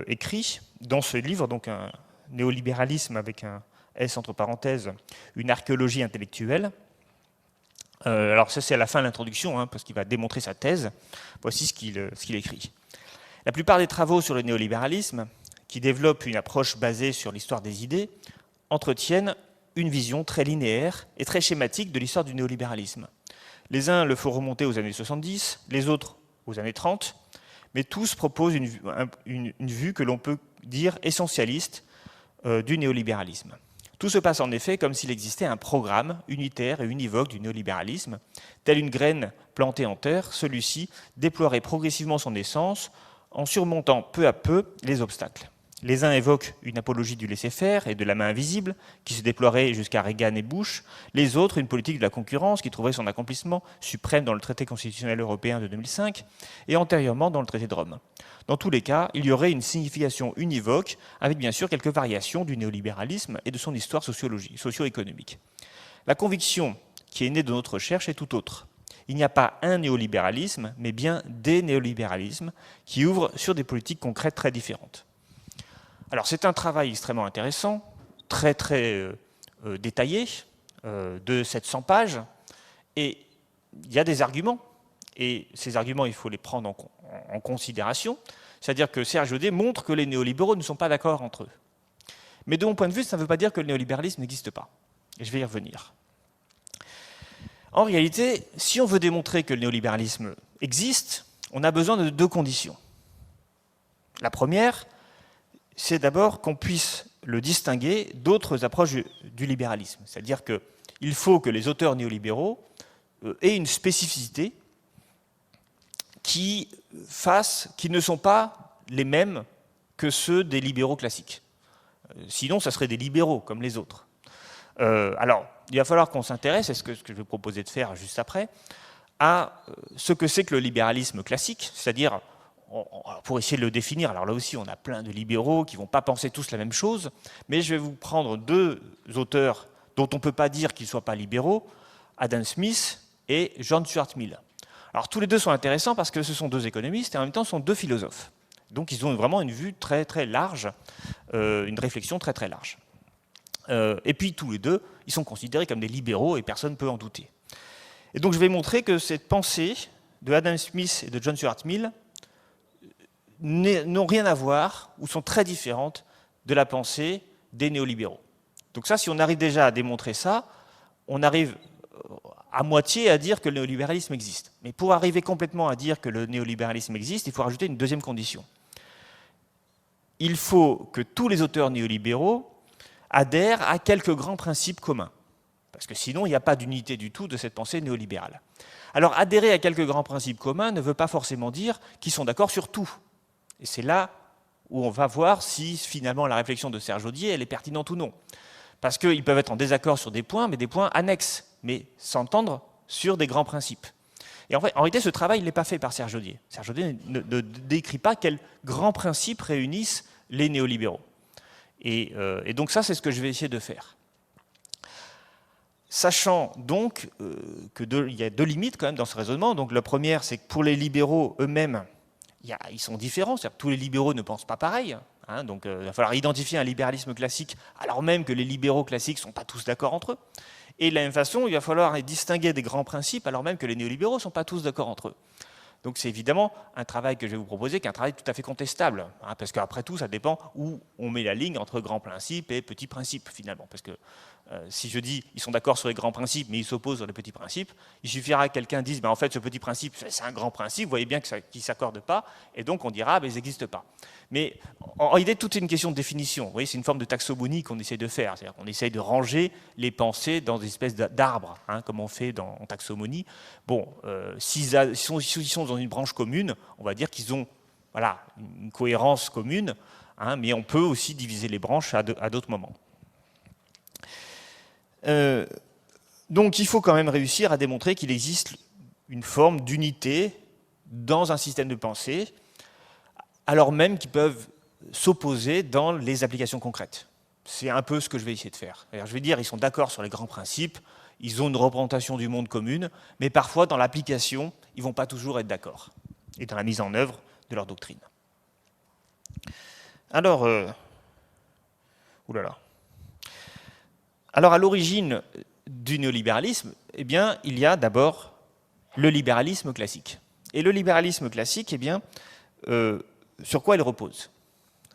écrit dans ce livre, donc un néolibéralisme avec un S entre parenthèses, une archéologie intellectuelle. Alors ça c'est à la fin de l'introduction, hein, parce qu'il va démontrer sa thèse. Voici ce qu'il écrit. La plupart des travaux sur le néolibéralisme, qui développent une approche basée sur l'histoire des idées, entretiennent une vision très linéaire et très schématique de l'histoire du néolibéralisme. Les uns le font remonter aux années 70, les autres aux années 30, mais tous proposent une vue que l'on peut dire essentialiste du néolibéralisme. Tout se passe en effet comme s'il existait un programme unitaire et univoque du néolibéralisme. Telle une graine plantée en terre, celui-ci déploierait progressivement son essence en surmontant peu à peu les obstacles. Les uns évoquent une apologie du laisser-faire et de la main invisible, qui se déploierait jusqu'à Reagan et Bush. Les autres, une politique de la concurrence qui trouverait son accomplissement suprême dans le traité constitutionnel européen de 2005 et antérieurement dans le traité de Rome. Dans tous les cas, il y aurait une signification univoque, avec bien sûr quelques variations du néolibéralisme et de son histoire socio-économique. La conviction qui est née de notre recherche est tout autre. Il n'y a pas un néolibéralisme, mais bien des néolibéralismes qui ouvrent sur des politiques concrètes très différentes. Alors c'est un travail extrêmement intéressant, très détaillé, de 700 pages, et il y a des arguments, et ces arguments il faut les prendre en considération, c'est-à-dire que Serge Audier montre que les néolibéraux ne sont pas d'accord entre eux. Mais de mon point de vue, ça ne veut pas dire que le néolibéralisme n'existe pas, et je vais y revenir. En réalité, si on veut démontrer que le néolibéralisme existe, on a besoin de deux conditions. La première, c'est d'abord qu'on puisse le distinguer d'autres approches du libéralisme. C'est-à-dire qu'il faut que les auteurs néolibéraux aient une spécificité qui ne sont pas les mêmes que ceux des libéraux classiques. Sinon, ça serait des libéraux comme les autres. Alors, il va falloir qu'on s'intéresse, et ce que je vais proposer de faire juste après, à ce que c'est que le libéralisme classique, c'est-à-dire pour essayer de le définir, alors là aussi on a plein de libéraux qui ne vont pas penser tous la même chose, mais je vais vous prendre deux auteurs dont on ne peut pas dire qu'ils ne soient pas libéraux, Adam Smith et John Stuart Mill. Alors tous les deux sont intéressants parce que ce sont deux économistes et en même temps ce sont deux philosophes. Donc ils ont vraiment une vue très large, une réflexion très large. Et puis tous les deux, ils sont considérés comme des libéraux et personne ne peut en douter. Et donc je vais montrer que cette pensée de Adam Smith et de John Stuart Mill n'ont rien à voir ou sont très différentes de la pensée des néolibéraux. Donc ça, si on arrive déjà à démontrer ça, on arrive à moitié à dire que le néolibéralisme existe. Mais pour arriver complètement à dire que le néolibéralisme existe, il faut rajouter une deuxième condition. Il faut que tous les auteurs néolibéraux adhèrent à quelques grands principes communs. Parce que sinon, il n'y a pas d'unité du tout de cette pensée néolibérale. Alors, adhérer à quelques grands principes communs ne veut pas forcément dire qu'ils sont d'accord sur tout. Et c'est là où on va voir si finalement la réflexion de Serge Audier elle est pertinente ou non. Parce qu'ils peuvent être en désaccord sur des points, mais des points annexes, mais s'entendre sur des grands principes. Et en réalité, ce travail n'est pas fait par Serge Audier. Serge Audier ne décrit pas quels grands principes réunissent les néolibéraux. Et donc ça, c'est ce que je vais essayer de faire. Sachant donc qu'il y a deux limites quand même dans ce raisonnement. Donc la première, c'est que pour les libéraux eux-mêmes, ils sont différents. C'est-à-dire que tous les libéraux ne pensent pas pareil. Hein, donc il va falloir identifier un libéralisme classique, alors même que les libéraux classiques ne sont pas tous d'accord entre eux. Et de la même façon, il va falloir distinguer des grands principes, alors même que les néolibéraux ne sont pas tous d'accord entre eux. Donc c'est évidemment un travail que je vais vous proposer, qui est un travail tout à fait contestable, hein, parce qu'après tout, ça dépend où on met la ligne entre grands principes et petits principes, finalement. Parce que si je dis ils sont d'accord sur les grands principes, mais ils s'opposent sur les petits principes, il suffira que quelqu'un dise en fait ce petit principe, c'est un grand principe, vous voyez bien qu'ils ne s'accordent pas, et donc on dira ils n'existent pas. Mais en réalité, tout est une question de définition. Vous voyez, c'est une forme de taxonomie qu'on essaie de faire. C'est-à-dire qu'on essaie de ranger les pensées dans des espèces d'arbres, hein, comme on fait en taxonomie. Bon, s'ils sont dans une branche commune, on va dire qu'ils ont une cohérence commune, hein, mais on peut aussi diviser les branches à d'autres moments. Donc il faut quand même réussir à démontrer qu'il existe une forme d'unité dans un système de pensée, alors même qu'ils peuvent s'opposer dans les applications concrètes. C'est un peu ce que je vais essayer de faire. Je vais dire ils sont d'accord sur les grands principes, ils ont une représentation du monde commune, mais parfois dans l'application, ils ne vont pas toujours être d'accord, et dans la mise en œuvre de leur doctrine. Alors, à l'origine du néolibéralisme, eh bien, il y a d'abord le libéralisme classique. Et le libéralisme classique, eh bien, sur quoi il repose?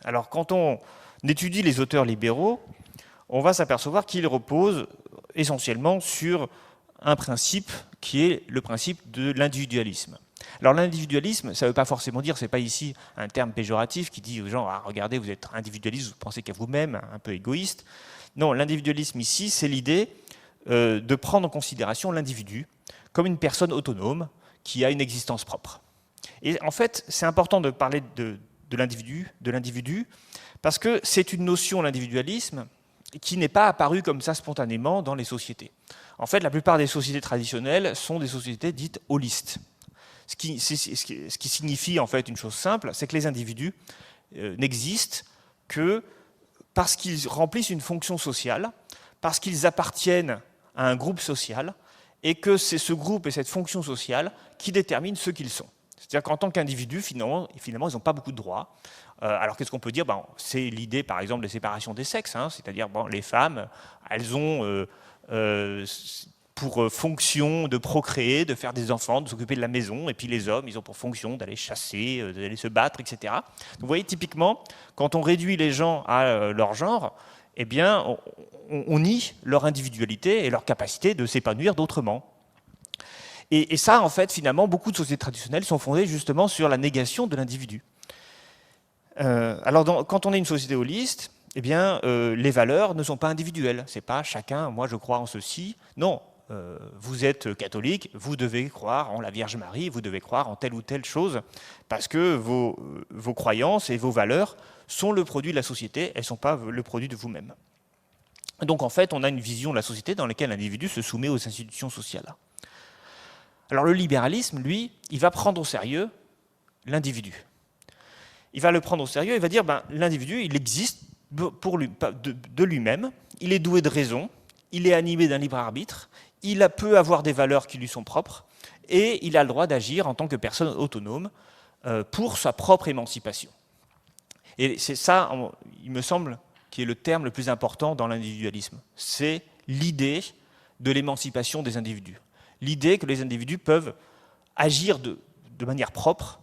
Alors, quand on étudie les auteurs libéraux, on va s'apercevoir qu'ils reposent essentiellement sur un principe qui est le principe de l'individualisme. Alors l'individualisme, ça ne veut pas forcément dire, c'est pas ici un terme péjoratif qui dit aux gens regardez, vous êtes individualiste, vous pensez qu'à vous-même, un peu égoïste. Non, l'individualisme ici, c'est l'idée de prendre en considération l'individu comme une personne autonome qui a une existence propre. Et en fait, c'est important de parler de l'individu, parce que c'est une notion, l'individualisme, qui n'est pas apparue comme ça spontanément dans les sociétés. En fait, la plupart des sociétés traditionnelles sont des sociétés dites holistes. Ce qui signifie en fait une chose simple, c'est que les individus n'existent que parce qu'ils remplissent une fonction sociale, parce qu'ils appartiennent à un groupe social, et que c'est ce groupe et cette fonction sociale qui déterminent ce qu'ils sont. C'est-à-dire qu'en tant qu'individus, finalement, ils n'ont pas beaucoup de droits. Alors qu'est-ce qu'on peut dire? C'est l'idée, par exemple, de séparation des sexes, hein, c'est-à-dire les femmes, elles ont pour fonction de procréer, de faire des enfants, de s'occuper de la maison, et puis les hommes, ils ont pour fonction d'aller chasser, d'aller se battre, etc. Donc vous voyez, typiquement, quand on réduit les gens à leur genre, eh bien, on nie leur individualité et leur capacité de s'épanouir d'autrement. Et ça, en fait, finalement, beaucoup de sociétés traditionnelles sont fondées justement sur la négation de l'individu. Alors, quand on est une société holiste, eh bien, les valeurs ne sont pas individuelles. C'est pas chacun, moi je crois en ceci. Non, vous êtes catholique, vous devez croire en la Vierge Marie, vous devez croire en telle ou telle chose, parce que vos croyances et vos valeurs sont le produit de la société, elles ne sont pas le produit de vous-même. Donc en fait, on a une vision de la société dans laquelle l'individu se soumet aux institutions sociales. Alors le libéralisme, lui, il va prendre au sérieux l'individu. Il va le prendre au sérieux, il va dire l'individu, il existe de lui-même, il est doué de raison, il est animé d'un libre arbitre, il peut avoir des valeurs qui lui sont propres, et il a le droit d'agir en tant que personne autonome pour sa propre émancipation. Et c'est ça, il me semble, qui est le terme le plus important dans l'individualisme. C'est l'idée de l'émancipation des individus. L'idée que les individus peuvent agir de manière propre.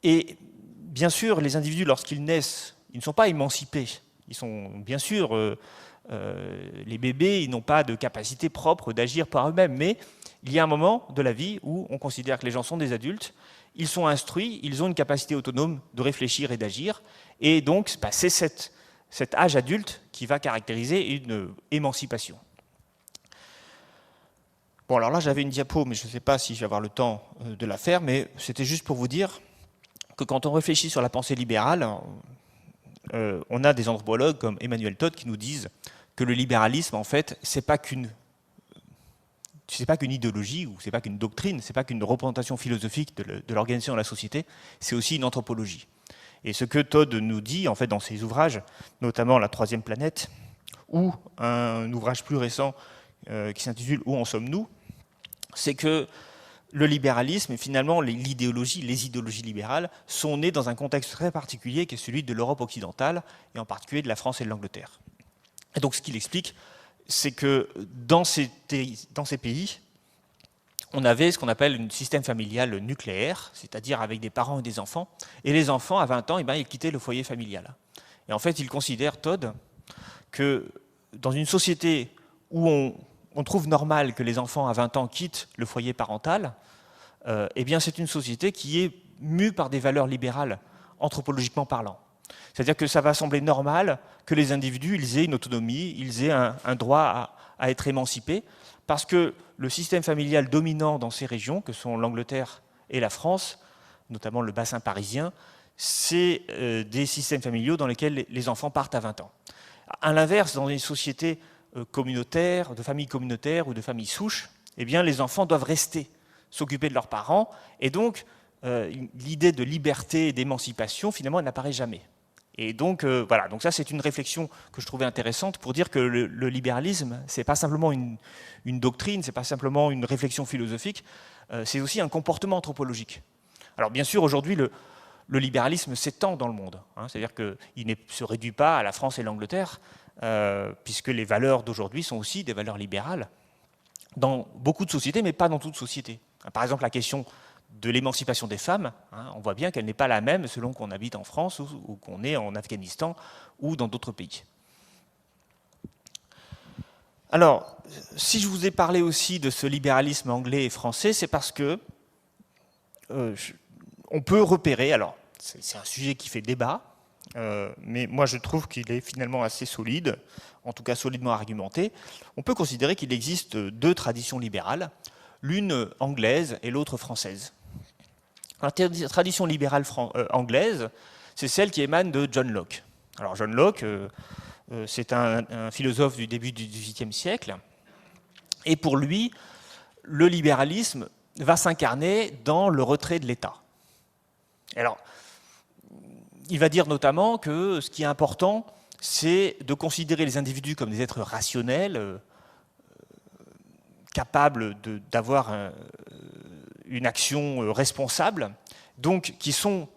Et bien sûr, les individus, lorsqu'ils naissent, ils ne sont pas émancipés. Ils sont, bien sûr, les bébés, ils n'ont pas de capacité propre d'agir par eux-mêmes. Mais il y a un moment de la vie où on considère que les gens sont des adultes, ils sont instruits, ils ont une capacité autonome de réfléchir et d'agir. Et donc, c'est cet âge adulte qui va caractériser une émancipation. Bon, alors là, j'avais une diapo, mais je ne sais pas si je vais avoir le temps de la faire, mais c'était juste pour vous dire que quand on réfléchit sur la pensée libérale, on a des anthropologues comme Emmanuel Todd qui nous disent que le libéralisme, en fait, c'est pas qu'une c'est pas qu'une idéologie, ou c'est pas qu'une doctrine, c'est pas qu'une représentation philosophique de l'organisation de la société, c'est aussi une anthropologie. Et ce que Todd nous dit, en fait, dans ses ouvrages, notamment La Troisième Planète, ou un ouvrage plus récent qui s'intitule Où en sommes-nous, c'est que le libéralisme et finalement les idéologies libérales sont nées dans un contexte très particulier qui est celui de l'Europe occidentale, et en particulier de la France et de l'Angleterre. Et donc ce qu'il explique, c'est que dans ces pays, on avait ce qu'on appelle un système familial nucléaire, c'est-à-dire avec des parents et des enfants, et les enfants, à 20 ans, ils quittaient le foyer familial. Et en fait, il considère, Todd, que dans une société où on trouve normal que les enfants à 20 ans quittent le foyer parental, eh bien c'est une société qui est mue par des valeurs libérales, anthropologiquement parlant. C'est-à-dire que ça va sembler normal que les individus ils aient une autonomie, ils aient un droit à être émancipés, parce que le système familial dominant dans ces régions, que sont l'Angleterre et la France, notamment le bassin parisien, c'est des systèmes familiaux dans lesquels les enfants partent à 20 ans. À l'inverse, dans les sociétés communautaires, de familles communautaires ou de familles souches, eh bien, les enfants doivent rester, s'occuper de leurs parents, et donc l'idée de liberté et d'émancipation, finalement, elle n'apparaît jamais. Et donc, voilà, donc ça c'est une réflexion que je trouvais intéressante pour dire que le libéralisme, c'est pas simplement une doctrine, c'est pas simplement une réflexion philosophique, c'est aussi un comportement anthropologique. Alors bien sûr, aujourd'hui, le libéralisme s'étend dans le monde, hein, c'est-à-dire qu'il ne se réduit pas à la France et l'Angleterre, puisque les valeurs d'aujourd'hui sont aussi des valeurs libérales dans beaucoup de sociétés, mais pas dans toute société. Par exemple, la question de l'émancipation des femmes, hein, on voit bien qu'elle n'est pas la même selon qu'on habite en France ou qu'on est en Afghanistan ou dans d'autres pays. Alors, si je vous ai parlé aussi de ce libéralisme anglais et français, c'est parce que on peut repérer, alors c'est un sujet qui fait débat, mais moi je trouve qu'il est finalement assez solide, en tout cas solidement argumenté. On peut considérer qu'il existe deux traditions libérales, l'une anglaise et l'autre française. La tradition libérale anglaise, c'est celle qui émane de John Locke. Alors John Locke, c'est un philosophe du début du XVIIIe siècle, et pour lui, le libéralisme va s'incarner dans le retrait de l'État. Alors, il va dire notamment que ce qui est important, c'est de considérer les individus comme des êtres rationnels, capables d'avoir une action responsable, donc qui sont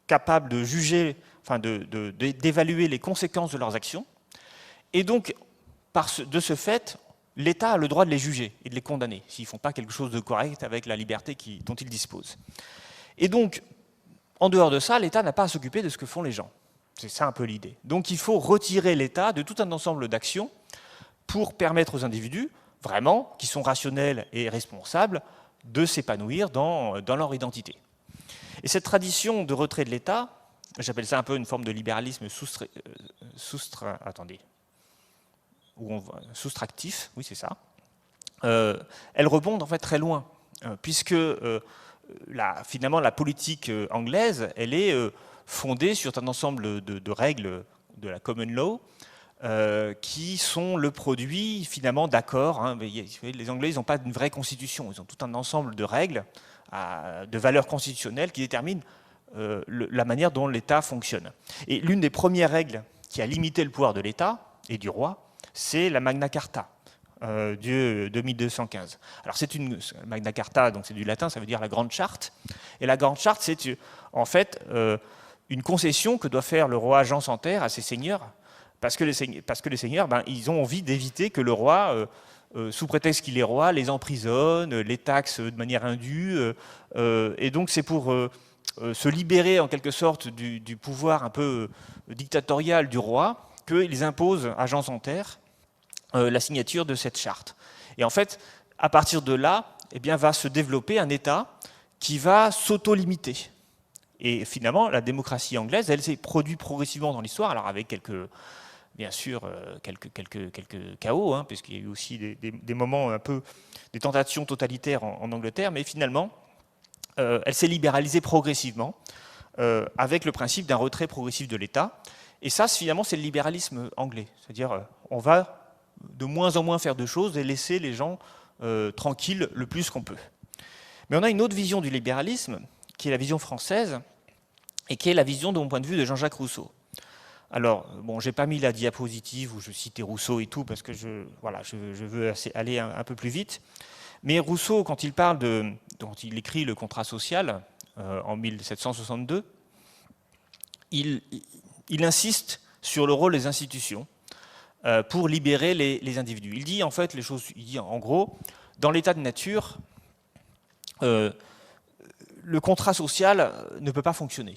capables de juger, enfin d'évaluer les conséquences de leurs actions, et donc de ce fait, l'État a le droit de les juger et de les condamner s'ils ne font pas quelque chose de correct avec la liberté dont ils disposent. Et donc, en dehors de ça, l'État n'a pas à s'occuper de ce que font les gens. C'est ça un peu l'idée. Donc il faut retirer l'État de tout un ensemble d'actions pour permettre aux individus, vraiment, qui sont rationnels et responsables, de s'épanouir dans leur identité. Et cette tradition de retrait de l'État, j'appelle ça un peu une forme de libéralisme soustractif, oui c'est ça, elle remonte en fait très loin, puisque finalement la politique anglaise, elle est fondée sur un ensemble de règles de la common law, qui sont le produit finalement d'accords. Hein. Les Anglais, ils n'ont pas une vraie constitution, ils ont tout un ensemble de règles, de valeurs constitutionnelles qui déterminent la manière dont l'État fonctionne. Et l'une des premières règles qui a limité le pouvoir de l'État et du roi, c'est la Magna Carta de 1215. Alors c'est une Magna Carta, donc c'est du latin, ça veut dire la Grande Charte. Et la Grande Charte, c'est en fait une concession que doit faire le roi Jean sans Terre à ses seigneurs, parce que les seigneurs, ils ont envie d'éviter que le roi, sous prétexte qu'il est roi, les emprisonne, les taxe de manière indue. Et donc c'est pour se libérer en quelque sorte du pouvoir un peu dictatorial du roi qu'ils imposent à Jean sans Terre la signature de cette charte. Et en fait, à partir de là, eh bien, va se développer un État qui va s'auto-limiter. Et finalement, la démocratie anglaise, elle s'est produite progressivement dans l'histoire, alors avec bien sûr, quelques chaos, hein, puisqu'il y a eu aussi des moments un peu, des tentations totalitaires en Angleterre, mais finalement, elle s'est libéralisée progressivement, avec le principe d'un retrait progressif de l'État. Et ça, finalement, c'est le libéralisme anglais. C'est-à-dire, on va de moins en moins faire de choses et laisser les gens tranquille le plus qu'on peut. Mais on a une autre vision du libéralisme, qui est la vision française, et qui est la vision, de mon point de vue, de Jean-Jacques Rousseau. Alors, bon, j'ai pas mis la diapositive où je citais Rousseau et tout, parce que je veux aller un peu plus vite. Mais Rousseau, quand il parle dont il écrit le contrat social en 1762, il insiste sur le rôle des institutions pour libérer les individus. Il dit en fait les choses, il dit en gros, dans l'état de nature, le contrat social ne peut pas fonctionner.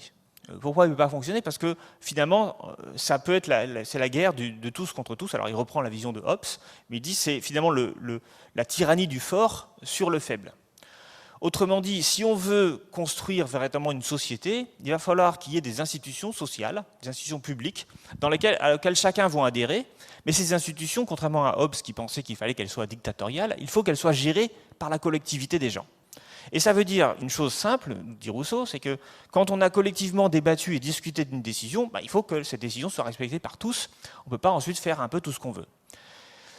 Pourquoi il ne peut pas fonctionner? Parce que finalement, ça peut être c'est la guerre de tous contre tous. Alors il reprend la vision de Hobbes, mais il dit c'est finalement la tyrannie du fort sur le faible. Autrement dit, si on veut construire véritablement une société, il va falloir qu'il y ait des institutions sociales, des institutions publiques, à laquelle chacun va adhérer. Mais ces institutions, contrairement à Hobbes qui pensait qu'il fallait qu'elles soient dictatoriales, il faut qu'elles soient gérées par la collectivité des gens. Et ça veut dire une chose simple, dit Rousseau, c'est que quand on a collectivement débattu et discuté d'une décision, il faut que cette décision soit respectée par tous. On ne peut pas ensuite faire un peu tout ce qu'on veut.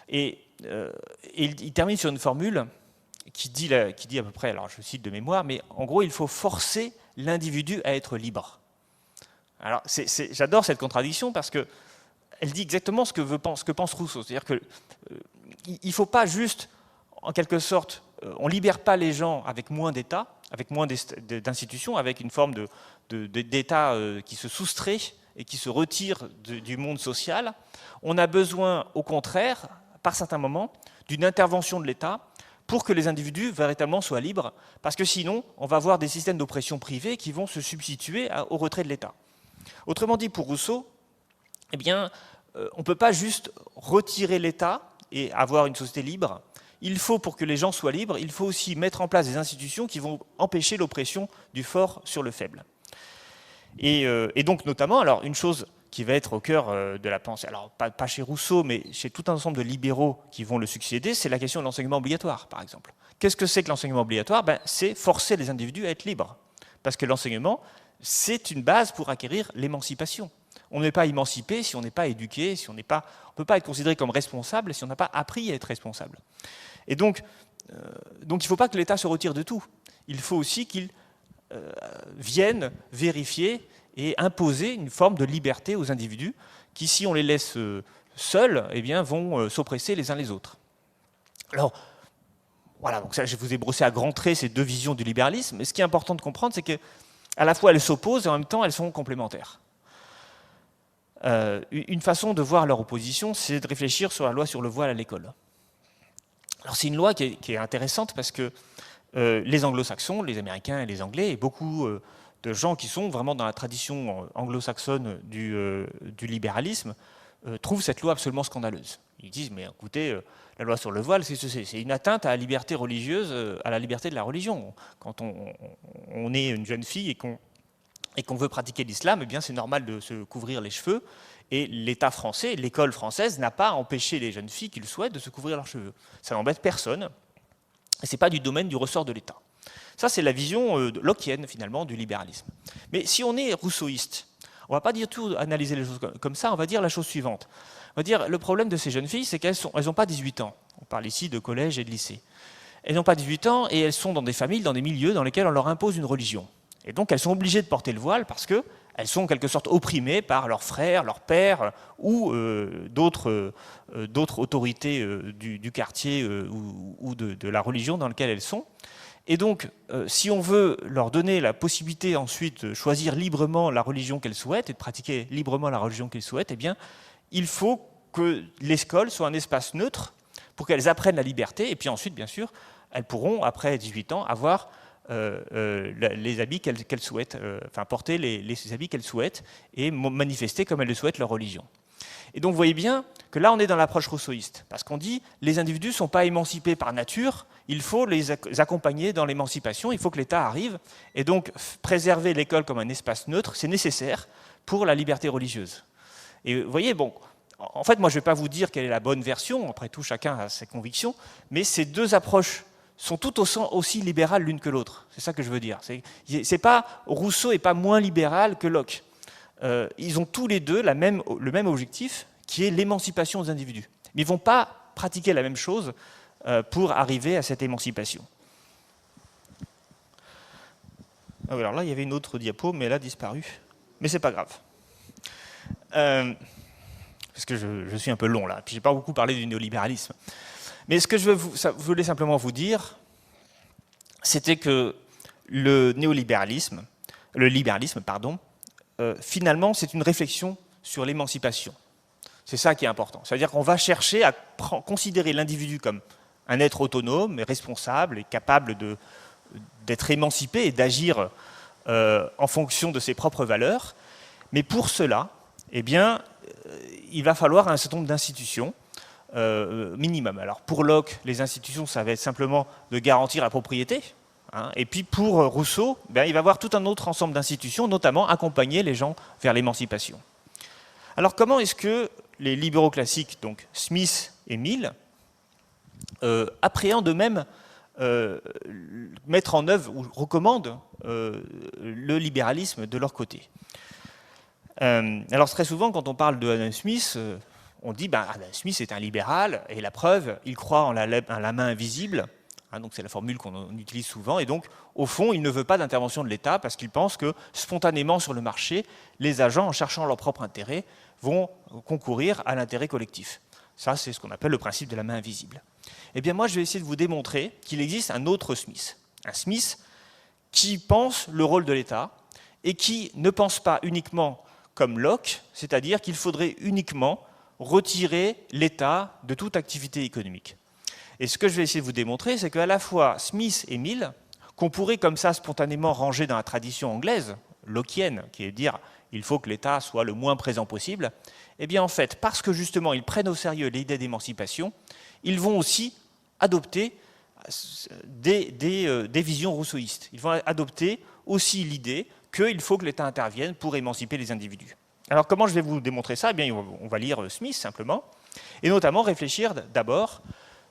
Et il termine sur une formule qui dit à peu près, alors je cite de mémoire, mais en gros, il faut forcer l'individu à être libre. Alors, j'adore cette contradiction parce qu'elle dit exactement ce que pense Rousseau. C'est-à-dire qu'il ne faut pas juste, en quelque sorte, on ne libère pas les gens avec moins d'État, avec moins d'institutions, avec une forme d'État qui se soustrait et qui se retire du monde social. On a besoin, au contraire, par certains moments, d'une intervention de l'État pour que les individus véritablement soient libres, parce que sinon, on va avoir des systèmes d'oppression privée qui vont se substituer au retrait de l'État. Autrement dit, pour Rousseau, eh bien, on ne peut pas juste retirer l'État et avoir une société libre. Il faut, pour que les gens soient libres, il faut aussi mettre en place des institutions qui vont empêcher l'oppression du fort sur le faible. Et donc, notamment, alors, une chose qui va être au cœur de la pensée, alors pas chez Rousseau, mais chez tout un ensemble de libéraux qui vont le succéder, c'est la question de l'enseignement obligatoire, par exemple. Qu'est-ce que c'est que l'enseignement obligatoire? C'est forcer les individus à être libres. Parce que l'enseignement, c'est une base pour acquérir l'émancipation. On n'est pas émancipé si on n'est pas éduqué, si on ne peut pas être considéré comme responsable si on n'a pas appris à être responsable. Et donc il ne faut pas que l'État se retire de tout. Il faut aussi qu'il vienne vérifier et imposer une forme de liberté aux individus qui, si on les laisse seuls, eh bien, vont s'oppresser les uns les autres. Alors, voilà, donc ça, je vous ai brossé à grands traits ces deux visions du libéralisme, mais ce qui est important de comprendre, c'est qu'à la fois elles s'opposent et en même temps elles sont complémentaires. Une façon de voir leur opposition, c'est de réfléchir sur la loi sur le voile à l'école. Alors c'est une loi qui est intéressante parce que les anglo-saxons, les américains et les anglais, et beaucoup de gens qui sont vraiment dans la tradition anglo-saxonne du libéralisme, trouvent cette loi absolument scandaleuse. Ils disent, mais écoutez, la loi sur le voile, c'est une atteinte à la liberté religieuse, à la liberté de la religion. Quand on est une jeune fille et qu'on veut pratiquer l'islam, eh bien c'est normal de se couvrir les cheveux. Et l'État français, l'école française, n'a pas empêché les jeunes filles qui le souhaitent de se couvrir leurs cheveux. Ça n'embête personne. Et ce n'est pas du domaine du ressort de l'État. Ça, c'est la vision lockienne, finalement, du libéralisme. Mais si on est rousseauiste, on ne va pas dire tout, analyser les choses comme ça, on va dire la chose suivante. On va dire, le problème de ces jeunes filles, c'est qu'elles n'ont pas 18 ans. On parle ici de collège et de lycée. Elles n'ont pas 18 ans et elles sont dans des familles, dans des milieux dans lesquels on leur impose une religion. Et donc, elles sont obligées de porter le voile parce qu'elles sont en quelque sorte opprimées par leurs frères, leurs pères ou d'autres autorités du quartier ou de la religion dans laquelle elles sont. Et donc, si on veut leur donner la possibilité ensuite de choisir librement la religion qu'elles souhaitent et de pratiquer librement la religion qu'elles souhaitent, eh bien, il faut que l'école soit un espace neutre pour qu'elles apprennent la liberté. Et puis ensuite, bien sûr, elles pourront, après 18 ans, avoir les habits qu'elles souhaitent, enfin porter les habits qu'elles souhaitent et manifester comme elles le souhaitent leur religion. Et donc vous voyez bien que là on est dans l'approche rousseauiste, parce qu'on dit les individus ne sont pas émancipés par nature, il faut les accompagner dans l'émancipation, il faut que l'État arrive, et donc préserver l'école comme un espace neutre, c'est nécessaire pour la liberté religieuse. Et vous voyez, bon, en fait moi je ne vais pas vous dire quelle est la bonne version, après tout chacun a ses convictions, mais ces deux approches sont tout aussi libérales l'une que l'autre. C'est ça que je veux dire. Rousseau n'est pas moins libéral que Locke. Ils ont tous les deux le même objectif, qui est l'émancipation des individus. Mais ils ne vont pas pratiquer la même chose pour arriver à cette émancipation. Alors là, il y avait une autre diapo, mais elle a disparu. Mais c'est pas grave. Parce que je suis un peu long là, puis j'ai pas beaucoup parlé du néolibéralisme. Mais ce que je voulais simplement vous dire, c'était que le libéralisme, pardon, finalement, c'est une réflexion sur l'émancipation. C'est ça qui est important. C'est-à-dire qu'on va chercher à considérer l'individu comme un être autonome, et responsable et capable d'être émancipé et d'agir en fonction de ses propres valeurs. Mais pour cela, eh bien, il va falloir un certain nombre d'institutions minimum. Alors pour Locke, les institutions, ça va être simplement de garantir la propriété. Hein, et puis pour Rousseau, ben, il va y avoir tout un autre ensemble d'institutions, notamment accompagner les gens vers l'émancipation. Alors comment est-ce que les libéraux classiques, donc Smith et Mill, appréhendent eux-mêmes mettre en œuvre ou recommandent le libéralisme de leur côté? Alors très souvent, quand on parle de Adam Smith, on dit ben, Adam Smith est un libéral, et la preuve, il croit en la main invisible. Hein, donc c'est la formule qu'on utilise souvent, et donc au fond il ne veut pas d'intervention de l'État parce qu'il pense que spontanément sur le marché, les agents en cherchant leur propre intérêt vont concourir à l'intérêt collectif. Ça c'est ce qu'on appelle le principe de la main invisible. Eh bien moi je vais essayer de vous démontrer qu'il existe un autre Smith, un Smith qui pense le rôle de l'État et qui ne pense pas uniquement comme Locke, c'est-à-dire qu'il faudrait uniquement retirer l'État de toute activité économique. Et ce que je vais essayer de vous démontrer, c'est qu'à la fois Smith et Mill, qu'on pourrait comme ça spontanément ranger dans la tradition anglaise, lockienne, qui est de dire il faut que l'État soit le moins présent possible, eh bien en fait, parce que justement ils prennent au sérieux l'idée d'émancipation, ils vont aussi adopter des visions rousseauistes. Ils vont adopter aussi l'idée qu'il faut que l'État intervienne pour émanciper les individus. Alors comment je vais vous démontrer ça? Eh bien, on va lire Smith simplement, et notamment réfléchir d'abord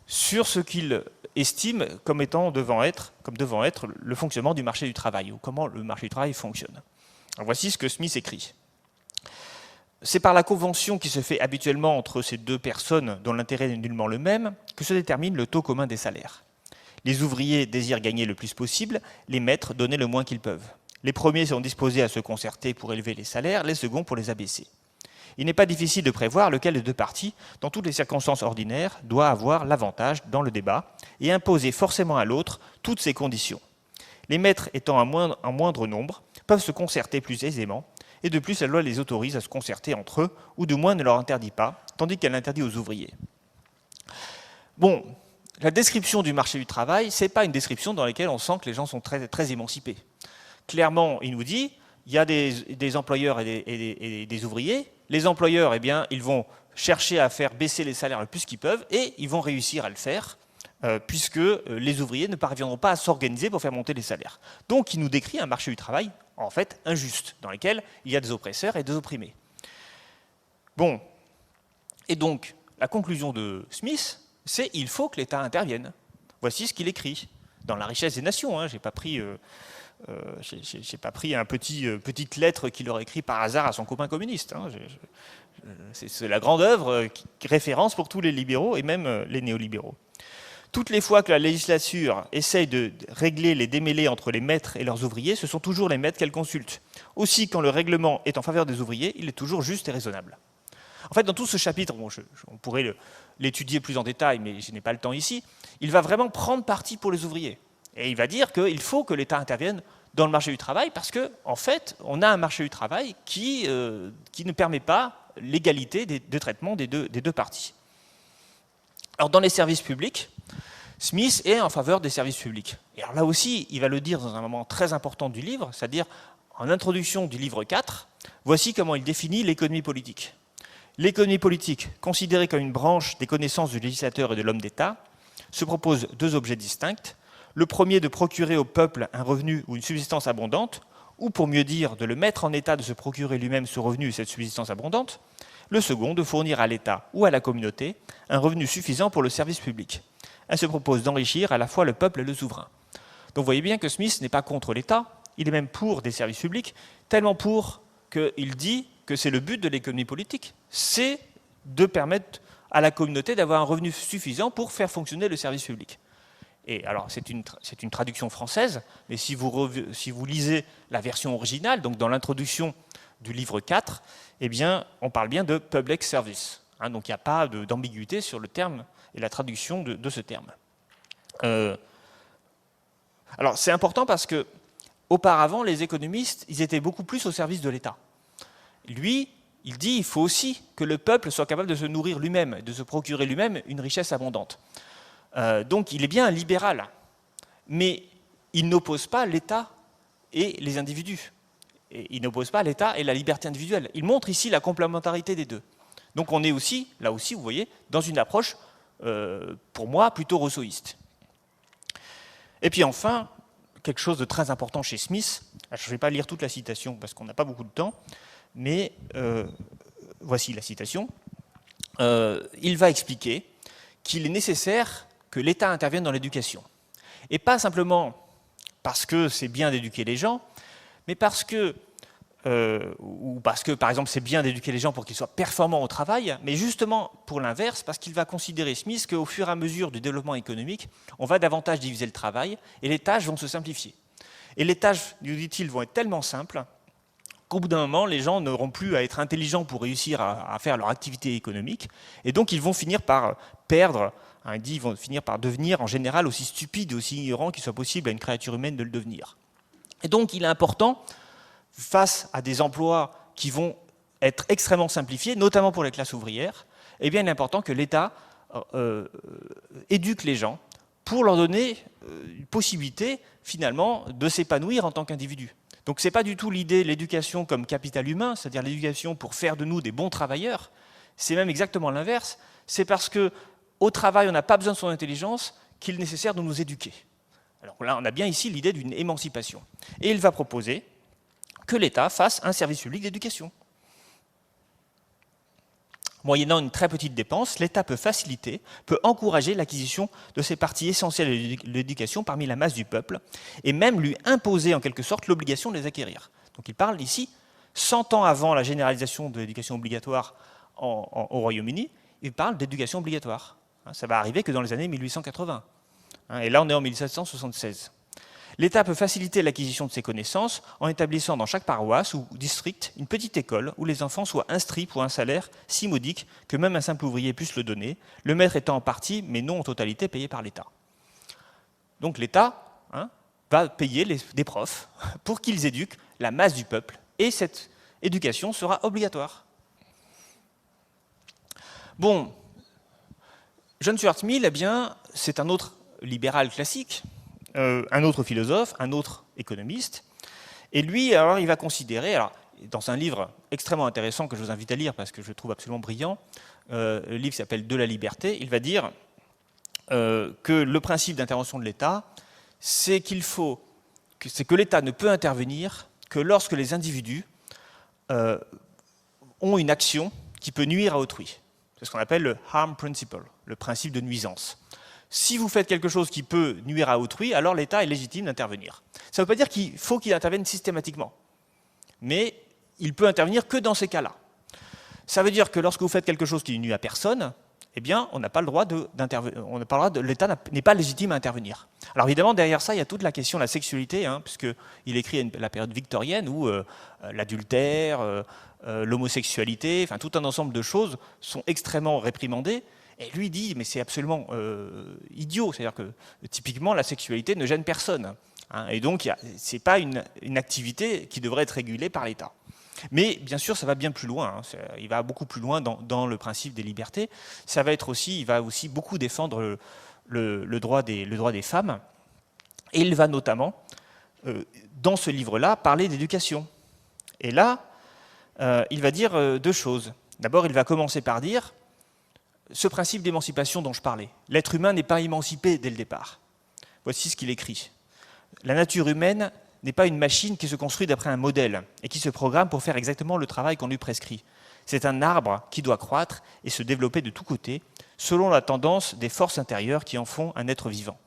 sur ce qu'il estime comme devant être le fonctionnement du marché du travail, ou comment le marché du travail fonctionne. Alors voici ce que Smith écrit. C'est par la convention qui se fait habituellement entre ces deux personnes dont l'intérêt n'est nullement le même que se détermine le taux commun des salaires. Les ouvriers désirent gagner le plus possible, les maîtres donner le moins qu'ils peuvent. Les premiers sont disposés à se concerter pour élever les salaires, les seconds pour les abaisser. Il n'est pas difficile de prévoir lequel des deux partis, dans toutes les circonstances ordinaires, doit avoir l'avantage dans le débat et imposer forcément à l'autre toutes ces conditions. Les maîtres étant en moindre nombre, peuvent se concerter plus aisément, et de plus la loi les autorise à se concerter entre eux, ou du moins ne leur interdit pas, tandis qu'elle l'interdit aux ouvriers. Bon, la description du marché du travail, ce n'est pas une description dans laquelle on sent que les gens sont très, très émancipés. Clairement, il nous dit, il y a des employeurs et des ouvriers. Les employeurs, eh bien, ils vont chercher à faire baisser les salaires le plus qu'ils peuvent, et ils vont réussir à le faire, puisque les ouvriers ne parviendront pas à s'organiser pour faire monter les salaires. Donc, il nous décrit un marché du travail, en fait, injuste, dans lequel il y a des oppresseurs et des opprimés. Bon, et donc, la conclusion de Smith, c'est qu'il faut que l'État intervienne. Voici ce qu'il écrit, dans La richesse des nations. Hein, j'ai pas pris une petite lettre qu'il aurait écrite par hasard à son copain communiste. Hein. C'est la grande œuvre qui référence pour tous les libéraux et même les néolibéraux. Toutes les fois que la législature essaye de régler les démêlés entre les maîtres et leurs ouvriers, ce sont toujours les maîtres qu'elle consulte. Aussi, quand le règlement est en faveur des ouvriers, il est toujours juste et raisonnable. En fait, dans tout ce chapitre, bon, on pourrait l'étudier plus en détail, mais je n'ai pas le temps ici, il va vraiment prendre parti pour les ouvriers. Et il va dire qu'il faut que l'État intervienne dans le marché du travail parce qu'en fait, on a un marché du travail qui ne permet pas l'égalité de traitement des deux parties. Alors, dans les services publics, Smith est en faveur des services publics. Et alors là aussi, il va le dire dans un moment très important du livre, c'est-à-dire en introduction du livre 4, voici comment il définit l'économie politique. L'économie politique, considérée comme une branche des connaissances du législateur et de l'homme d'État, se propose deux objets distincts. Le premier, de procurer au peuple un revenu ou une subsistance abondante, ou pour mieux dire, de le mettre en état de se procurer lui-même ce revenu et cette subsistance abondante. Le second, de fournir à l'État ou à la communauté un revenu suffisant pour le service public. Elle se propose d'enrichir à la fois le peuple et le souverain. Donc vous voyez bien que Smith n'est pas contre l'État, il est même pour des services publics, tellement pour qu'il dit que c'est le but de l'économie politique, c'est de permettre à la communauté d'avoir un revenu suffisant pour faire fonctionner le service public. Et alors, c'est une traduction française, mais si vous lisez la version originale, donc dans l'introduction du livre 4, eh bien, on parle bien de public service. Hein, donc, il n'y a pas d'ambiguïté sur le terme et la traduction de ce terme. Alors, c'est important parce que auparavant, les économistes, ils étaient beaucoup plus au service de l'État. Lui, il dit qu'il faut aussi que le peuple soit capable de se nourrir lui-même, de se procurer lui-même une richesse abondante. Donc il est bien un libéral, mais il n'oppose pas l'État et les individus. Et il n'oppose pas l'État et la liberté individuelle. Il montre ici la complémentarité des deux. Donc on est aussi, là aussi, vous voyez, dans une approche, pour moi, plutôt rousseauiste. Et puis enfin, quelque chose de très important chez Smith, je ne vais pas lire toute la citation parce qu'on n'a pas beaucoup de temps, mais voici la citation. Il va expliquer qu'il est nécessaire que l'État intervienne dans l'éducation. Et pas simplement parce que c'est bien d'éduquer les gens, mais parce que, par exemple, c'est bien d'éduquer les gens pour qu'ils soient performants au travail, mais justement pour l'inverse, parce qu'il va considérer, Smith, qu'au fur et à mesure du développement économique, on va davantage diviser le travail et les tâches vont se simplifier. Et les tâches, nous dit-il, vont être tellement simples qu'au bout d'un moment, les gens n'auront plus à être intelligents pour réussir à faire leur activité économique, et donc ils vont finir par perdre. Il dit qu'ils vont finir par devenir en général aussi stupides et aussi ignorants qu'il soit possible à une créature humaine de le devenir. Et donc il est important, face à des emplois qui vont être extrêmement simplifiés, notamment pour les classes ouvrières, eh bien il est important que l'État éduque les gens pour leur donner une possibilité finalement de s'épanouir en tant qu'individu. Donc ce n'est pas du tout l'idée de l'éducation comme capital humain, c'est-à-dire l'éducation pour faire de nous des bons travailleurs, c'est même exactement l'inverse, c'est parce que au travail, on n'a pas besoin de son intelligence, qu'il est nécessaire de nous éduquer. Alors là, on a bien ici l'idée d'une émancipation. Et il va proposer que l'État fasse un service public d'éducation. Moyennant une très petite dépense, l'État peut faciliter, peut encourager l'acquisition de ces parties essentielles de l'éducation parmi la masse du peuple, et même lui imposer en quelque sorte l'obligation de les acquérir. Donc il parle ici, 100 ans avant la généralisation de l'éducation obligatoire au Royaume-Uni, il parle d'éducation obligatoire. Ça va arriver que dans les années 1880. Et là, on est en 1776. L'État peut faciliter l'acquisition de ces connaissances en établissant dans chaque paroisse ou district une petite école où les enfants soient instruits pour un salaire si modique que même un simple ouvrier puisse le donner, le maître étant en partie, mais non en totalité, payé par l'État. Donc l'État va payer des profs pour qu'ils éduquent la masse du peuple, et cette éducation sera obligatoire. Bon, John Stuart Mill, eh bien, c'est un autre libéral classique, un autre philosophe, un autre économiste. Et lui, alors, il va considérer, alors, dans un livre extrêmement intéressant que je vous invite à lire parce que je le trouve absolument brillant, le livre s'appelle « De la liberté », il va dire que le principe d'intervention de l'État, c'est que l'État ne peut intervenir que lorsque les individus ont une action qui peut nuire à autrui. C'est ce qu'on appelle le harm principle, le principe de nuisance. Si vous faites quelque chose qui peut nuire à autrui, alors l'État est légitime d'intervenir. Ça ne veut pas dire qu'il faut qu'il intervienne systématiquement, mais il peut intervenir que dans ces cas-là. Ça veut dire que lorsque vous faites quelque chose qui nuit à personne, eh bien, on n'a pas le droit l'État n'est pas légitime à intervenir. Alors évidemment, derrière ça, il y a toute la question de la sexualité, puisqu'il écrit la période victorienne où l'adultère, l'homosexualité, enfin tout un ensemble de choses sont extrêmement réprimandées. Et lui dit, mais c'est absolument idiot, c'est-à-dire que typiquement la sexualité ne gêne personne. Et donc, ce n'est pas une activité qui devrait être régulée par l'État. Mais bien sûr, ça va bien plus loin. Il va beaucoup plus loin dans le principe des libertés. Il va aussi beaucoup défendre le droit des femmes. Et il va notamment, dans ce livre-là, parler d'éducation. Et là, il va dire deux choses. D'abord, il va commencer par dire ce principe d'émancipation dont je parlais. L'être humain n'est pas émancipé dès le départ. Voici ce qu'il écrit. La nature humaine n'est pas une machine qui se construit d'après un modèle et qui se programme pour faire exactement le travail qu'on lui prescrit. C'est un arbre qui doit croître et se développer de tous côtés, selon la tendance des forces intérieures qui en font un être vivant.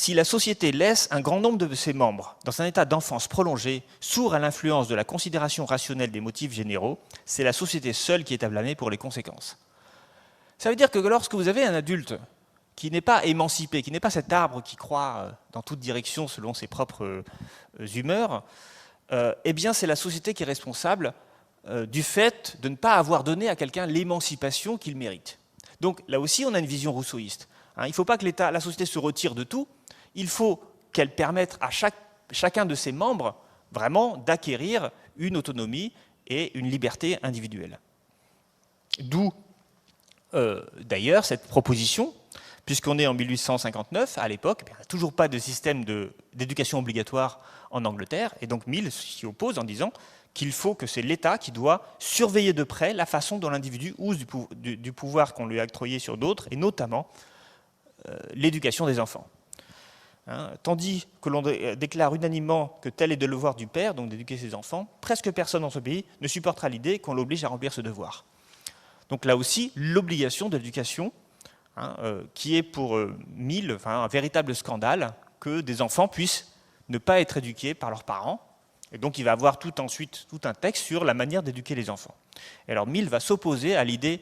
Si la société laisse un grand nombre de ses membres dans un état d'enfance prolongé, sourd à l'influence de la considération rationnelle des motifs généraux, c'est la société seule qui est à blâmer pour les conséquences. Ça veut dire que lorsque vous avez un adulte qui n'est pas émancipé, qui n'est pas cet arbre qui croît dans toute direction selon ses propres humeurs, eh bien c'est la société qui est responsable du fait de ne pas avoir donné à quelqu'un l'émancipation qu'il mérite. Donc là aussi, on a une vision rousseauiste. Il ne faut pas que la société se retire de tout, il faut qu'elle permette à chacun de ses membres vraiment d'acquérir une autonomie et une liberté individuelle. D'où d'ailleurs cette proposition, puisqu'on est en 1859, à l'époque, il n'y a toujours pas de système d'éducation obligatoire en Angleterre, et donc Mill s'y oppose en disant qu'il faut que c'est l'État qui doit surveiller de près la façon dont l'individu use du pouvoir qu'on lui a octroyé sur d'autres, et notamment l'éducation des enfants. Tandis que l'on déclare unanimement que tel est le devoir du père, donc d'éduquer ses enfants, presque personne dans ce pays ne supportera l'idée qu'on l'oblige à remplir ce devoir. Donc là aussi, l'obligation de l'éducation, qui est pour Mill un véritable scandale que des enfants puissent ne pas être éduqués par leurs parents. Et donc il va avoir ensuite tout un texte sur la manière d'éduquer les enfants. Et alors Mill va s'opposer à l'idée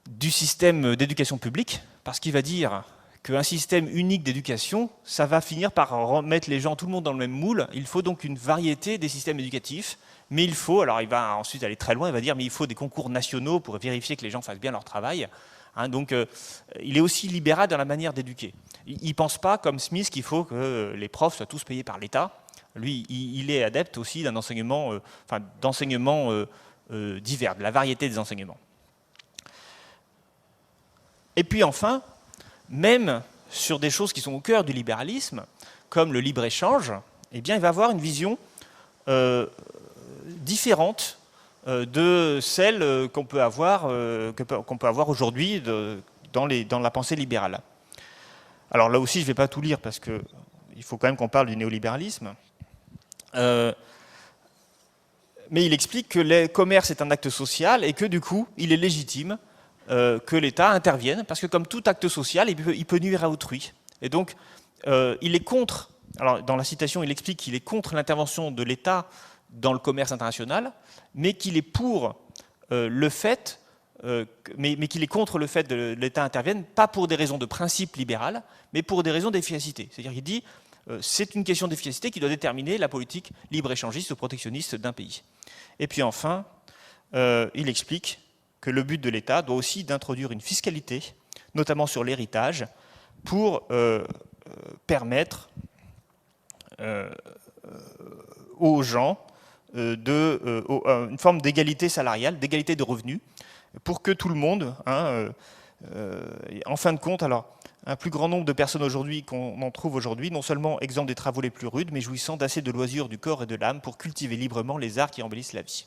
du système d'éducation publique, parce qu'il va dire qu'un système unique d'éducation, ça va finir par remettre les gens, tout le monde dans le même moule. Il faut donc une variété des systèmes éducatifs, mais il faut, alors il va ensuite aller très loin, il va dire mais il faut des concours nationaux pour vérifier que les gens fassent bien leur travail. Donc il est aussi libéral dans la manière d'éduquer. Il ne pense pas, comme Smith, qu'il faut que les profs soient tous payés par l'État. Lui, il est adepte aussi d'un enseignement, divers, de la variété des enseignements. Et puis enfin, même sur des choses qui sont au cœur du libéralisme, comme le libre-échange, eh bien, il va avoir une vision différente de celle qu'on peut avoir aujourd'hui dans la pensée libérale. Alors là aussi, je ne vais pas tout lire parce qu'il faut quand même qu'on parle du néolibéralisme. Mais il explique que le commerce est un acte social et que du coup, il est légitime que l'État intervienne, parce que comme tout acte social, il peut nuire à autrui. Et donc, il est contre, alors dans la citation, il explique qu'il est contre l'intervention de l'État dans le commerce international, mais qu'il est pour le fait, mais qu'il est contre le fait que l'État intervienne, pas pour des raisons de principe libéral, mais pour des raisons d'efficacité. C'est-à-dire qu'il dit c'est une question d'efficacité qui doit déterminer la politique libre-échangiste ou protectionniste d'un pays. Et puis enfin, il explique que le but de l'État doit aussi d'introduire une fiscalité, notamment sur l'héritage, pour permettre aux gens une forme d'égalité salariale, d'égalité de revenus, pour que tout le monde, en fin de compte, alors un plus grand nombre de personnes aujourd'hui qu'on en trouve aujourd'hui, non seulement exemptes des travaux les plus rudes, mais jouissant d'assez de loisirs du corps et de l'âme pour cultiver librement les arts qui embellissent la vie.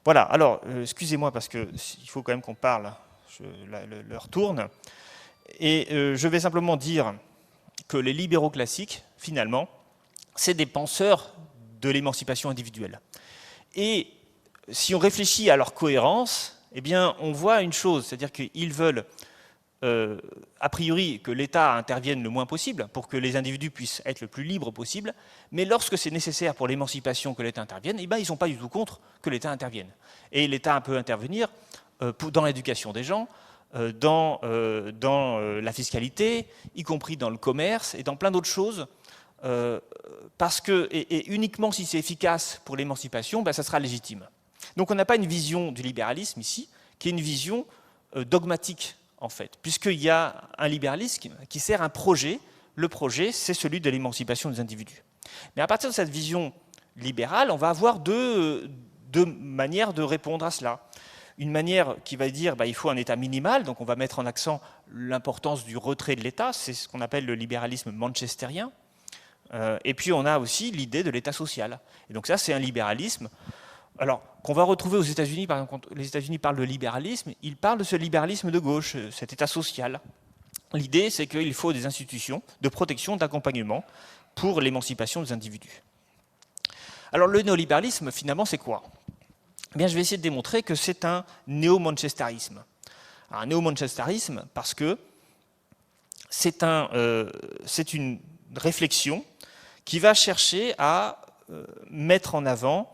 Voilà, alors, excusez-moi parce qu'il faut quand même qu'on parle, l'heure tourne, et je vais simplement dire que les libéraux classiques, finalement, c'est des penseurs de l'émancipation individuelle. Et si on réfléchit à leur cohérence, eh bien, on voit une chose, c'est-à-dire qu'ils veulent, a priori, que l'État intervienne le moins possible pour que les individus puissent être le plus libres possible, mais lorsque c'est nécessaire pour l'émancipation que l'État intervienne, eh bien, ils ne sont pas du tout contre que l'État intervienne. Et l'État peut intervenir dans l'éducation des gens, dans la fiscalité, y compris dans le commerce et dans plein d'autres choses, parce que, et uniquement si c'est efficace pour l'émancipation, ben, ça sera légitime. Donc on n'a pas une vision du libéralisme ici, qui est une vision dogmatique, en fait, puisqu'il y a un libéralisme qui sert un projet. Le projet, c'est celui de l'émancipation des individus. Mais à partir de cette vision libérale, on va avoir deux manières de répondre à cela. Une manière qui va dire qu'il faut un État minimal, donc on va mettre en accent l'importance du retrait de l'État, c'est ce qu'on appelle le libéralisme manchestérien. Et puis on a aussi l'idée de l'État social. Et donc ça, c'est un libéralisme alors qu'on va retrouver aux États-Unis. Par exemple, quand les États-Unis parlent de libéralisme, ils parlent de ce libéralisme de gauche, cet État social. L'idée, c'est qu'il faut des institutions de protection, d'accompagnement pour l'émancipation des individus. Alors le néolibéralisme, finalement, c'est quoi ? Eh bien, je vais essayer de démontrer que c'est un néo-manchestarisme. Un néo-manchestarisme parce que c'est une réflexion qui va chercher à mettre en avant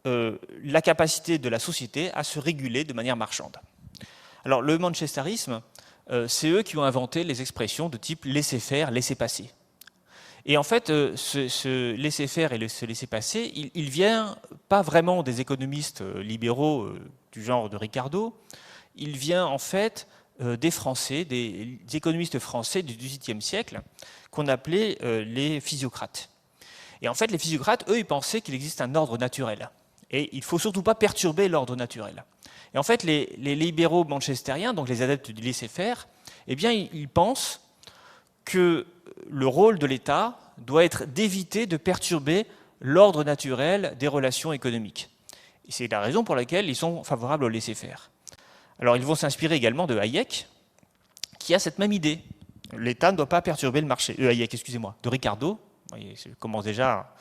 la capacité de la société à se réguler de manière marchande. Alors le manchesterisme, c'est eux qui ont inventé les expressions de type laisser-faire, laisser-passer. Et en fait, ce laisser-faire et ce laisser-passer, il vient pas vraiment des économistes libéraux du genre de Ricardo, il vient en fait des Français, des économistes français du XVIIIe siècle, qu'on appelait les physiocrates. Et en fait, les physiocrates, eux, ils pensaient qu'il existe un ordre naturel. Et il ne faut surtout pas perturber l'ordre naturel. Et en fait, les libéraux manchestériens, donc les adeptes du laisser-faire, eh bien, ils pensent que le rôle de l'État doit être d'éviter de perturber l'ordre naturel des relations économiques. Et c'est la raison pour laquelle ils sont favorables au laisser-faire. Alors, ils vont s'inspirer également de Hayek, qui a cette même idée. L'État ne doit pas perturber le marché. Hayek, excusez-moi, de Ricardo. Vous voyez, je commence déjà...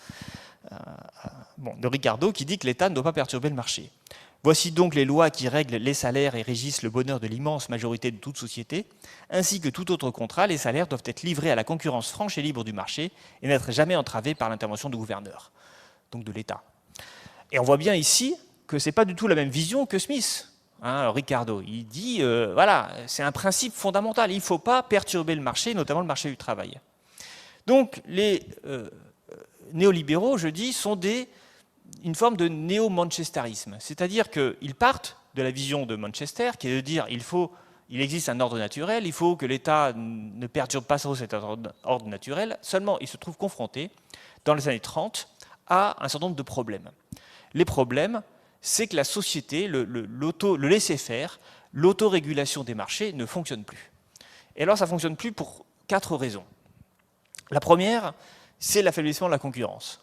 de Ricardo, qui dit que l'État ne doit pas perturber le marché. Voici donc les lois qui règlent les salaires et régissent le bonheur de l'immense majorité de toute société. Ainsi que tout autre contrat, les salaires doivent être livrés à la concurrence franche et libre du marché et n'être jamais entravés par l'intervention du gouverneur, donc de l'État. Et on voit bien ici que ce n'est pas du tout la même vision que Smith. Ricardo, il dit, voilà, c'est un principe fondamental, il ne faut pas perturber le marché, notamment le marché du travail. Donc les néolibéraux, je dis, sont une forme de néo-manchesterisme. C'est-à-dire qu'ils partent de la vision de Manchester, qui est de dire il existe un ordre naturel, il faut que l'État ne perturbe pas cet ordre naturel. Seulement, ils se trouvent confrontés, dans les années 30, à un certain nombre de problèmes. Les problèmes, c'est que la société, le laisser-faire, l'autorégulation des marchés ne fonctionne plus. Et alors, ça ne fonctionne plus pour 4 raisons. La première, c'est l'affaiblissement de la concurrence.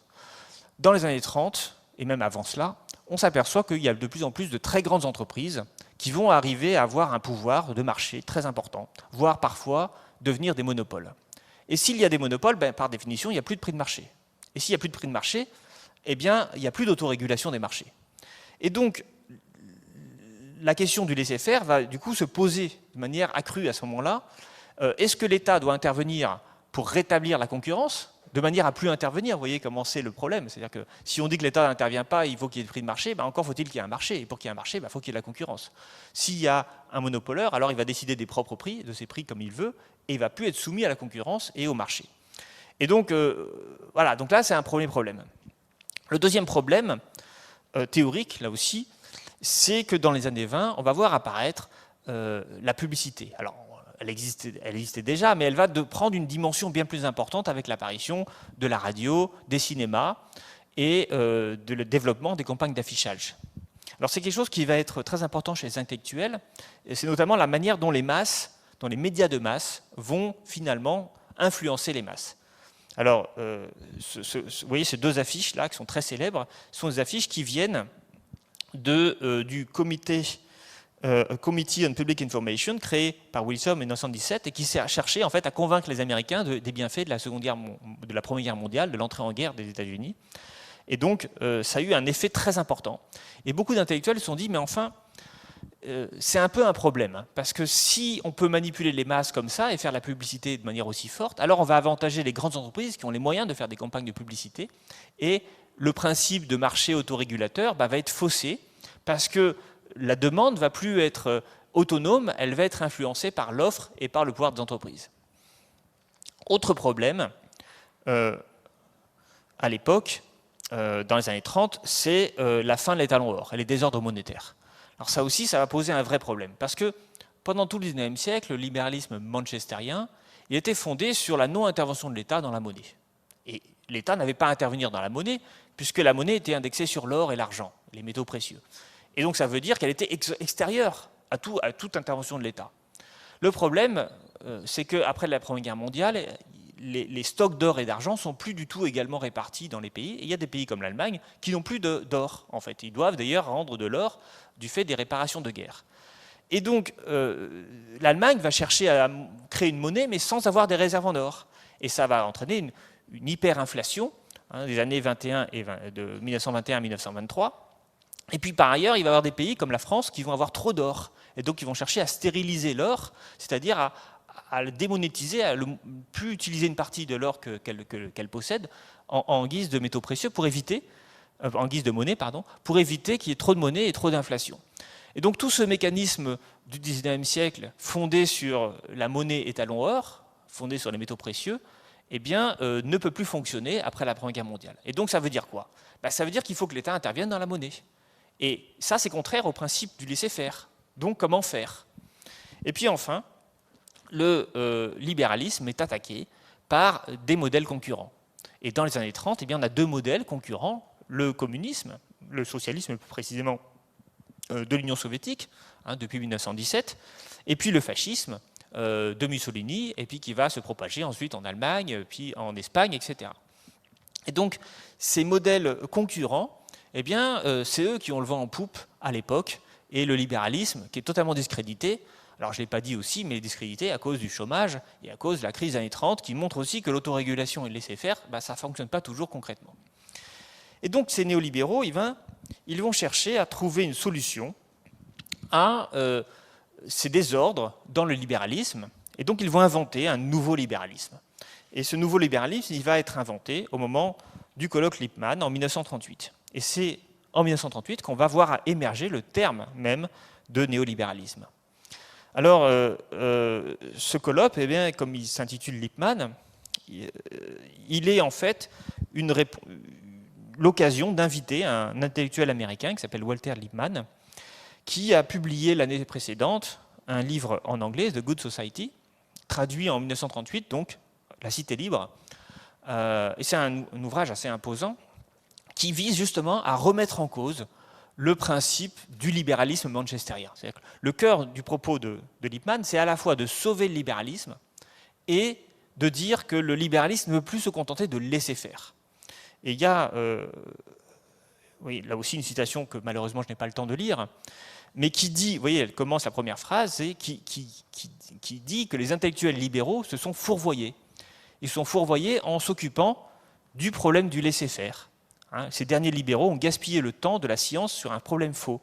Dans les années 30, et même avant cela, on s'aperçoit qu'il y a de plus en plus de très grandes entreprises qui vont arriver à avoir un pouvoir de marché très important, voire parfois devenir des monopoles. Et s'il y a des monopoles, par définition, il n'y a plus de prix de marché. Et s'il n'y a plus de prix de marché, eh bien, il n'y a plus d'autorégulation des marchés. Et donc, la question du laisser-faire va du coup se poser de manière accrue à ce moment-là. Est-ce que l'État doit intervenir pour rétablir la concurrence, de manière à plus intervenir? Vous voyez comment c'est le problème. C'est-à-dire que si on dit que l'État n'intervient pas, il faut qu'il y ait des prix de marché, encore faut-il qu'il y ait un marché. Et pour qu'il y ait un marché, il faut qu'il y ait de la concurrence. S'il y a un monopoleur, alors il va décider des propres prix, de ses prix comme il veut, et il ne va plus être soumis à la concurrence et au marché. Et donc, voilà, donc là, c'est un premier problème. Le deuxième problème, théorique, là aussi, c'est que dans les années 20, on va voir apparaître la publicité. Alors, elle existait déjà, mais elle va prendre une dimension bien plus importante avec l'apparition de la radio, des cinémas et le développement des campagnes d'affichage. Alors c'est quelque chose qui va être très important chez les intellectuels, et c'est notamment la manière dont les médias de masse vont finalement influencer les masses. Alors, vous voyez ces 2 affiches-là, qui sont très célèbres, sont des affiches qui viennent du Committee on Public Information, créé par Wilson en 1917, et qui s'est cherché en fait à convaincre les Américains des bienfaits de la Première Guerre mondiale, de l'entrée en guerre des États-Unis. Et donc, ça a eu un effet très important. Et beaucoup d'intellectuels se sont dit, mais enfin, c'est un peu un problème, parce que si on peut manipuler les masses comme ça et faire la publicité de manière aussi forte, alors on va avantager les grandes entreprises qui ont les moyens de faire des campagnes de publicité, et le principe de marché autorégulateur va être faussé, parce que la demande ne va plus être autonome, elle va être influencée par l'offre et par le pouvoir des entreprises. Autre problème, à l'époque, dans les années 30, c'est la fin de l'étalon or et les désordres monétaires. Alors ça aussi, ça va poser un vrai problème, parce que pendant tout le XIXe siècle, le libéralisme manchestérien, il était fondé sur la non-intervention de l'État dans la monnaie. Et l'État n'avait pas à intervenir dans la monnaie, puisque la monnaie était indexée sur l'or et l'argent, les métaux précieux. Et donc ça veut dire qu'elle était extérieure à toute intervention de l'État. Le problème, c'est qu'après la Première Guerre mondiale, les stocks d'or et d'argent sont plus du tout également répartis dans les pays. Et il y a des pays comme l'Allemagne qui n'ont plus d'or, en fait. Ils doivent d'ailleurs rendre de l'or du fait des réparations de guerre. Et donc, l'Allemagne va chercher à créer une monnaie, mais sans avoir des réserves en or. Et ça va entraîner une hyperinflation des années 21 et de 1921 à 1923. Et puis par ailleurs, il va y avoir des pays comme la France qui vont avoir trop d'or. Et donc ils vont chercher à stériliser l'or, c'est-à-dire à le démonétiser, à ne plus utiliser une partie de l'or qu'elle possède en guise de métaux précieux pour éviter, en guise de monnaie, pardon, pour éviter qu'il y ait trop de monnaie et trop d'inflation. Et donc tout ce mécanisme du XIXe siècle, fondé sur la monnaie étalon or, fondé sur les métaux précieux, eh bien, ne peut plus fonctionner après la Première Guerre mondiale. Et donc ça veut dire quoi? Ça veut dire qu'il faut que l'État intervienne dans la monnaie. Et ça, c'est contraire au principe du laisser-faire. Donc comment faire? Et puis enfin, le libéralisme est attaqué par des modèles concurrents. Et dans les années 30, eh bien, on a deux modèles concurrents, le communisme, le socialisme plus précisément de l'Union soviétique, depuis 1917, et puis le fascisme de Mussolini, et puis qui va se propager ensuite en Allemagne, puis en Espagne, etc. Et donc, ces modèles concurrents, eh bien, c'est eux qui ont le vent en poupe à l'époque, et le libéralisme, qui est totalement discrédité, alors je ne l'ai pas dit aussi, mais discrédité à cause du chômage et à cause de la crise des années 30, qui montre aussi que l'autorégulation et le laisser-faire, ça ne fonctionne pas toujours concrètement. Et donc ces néolibéraux, ils vont chercher à trouver une solution à ces désordres dans le libéralisme, et donc ils vont inventer un nouveau libéralisme. Et ce nouveau libéralisme, il va être inventé au moment du colloque Lippmann en 1938. Et c'est en 1938 qu'on va voir émerger le terme même de néolibéralisme. Alors, ce colloque, eh bien, comme il s'intitule Lippmann, il est en fait l'occasion d'inviter un intellectuel américain qui s'appelle Walter Lippmann, qui a publié l'année précédente un livre en anglais, The Good Society, traduit en 1938, donc La Cité libre. Et c'est un ouvrage assez imposant qui vise justement à remettre en cause le principe du libéralisme manchestérien. Le cœur du propos de Lippmann, c'est à la fois de sauver le libéralisme et de dire que le libéralisme ne veut plus se contenter de laisser faire. Et il y a, oui, là aussi une citation que malheureusement je n'ai pas le temps de lire, mais qui dit, vous voyez, elle commence la première phrase, et qui dit que les intellectuels libéraux se sont fourvoyés. Ils se sont fourvoyés en s'occupant du problème du laisser-faire. Ces derniers libéraux ont gaspillé le temps de la science sur un problème faux.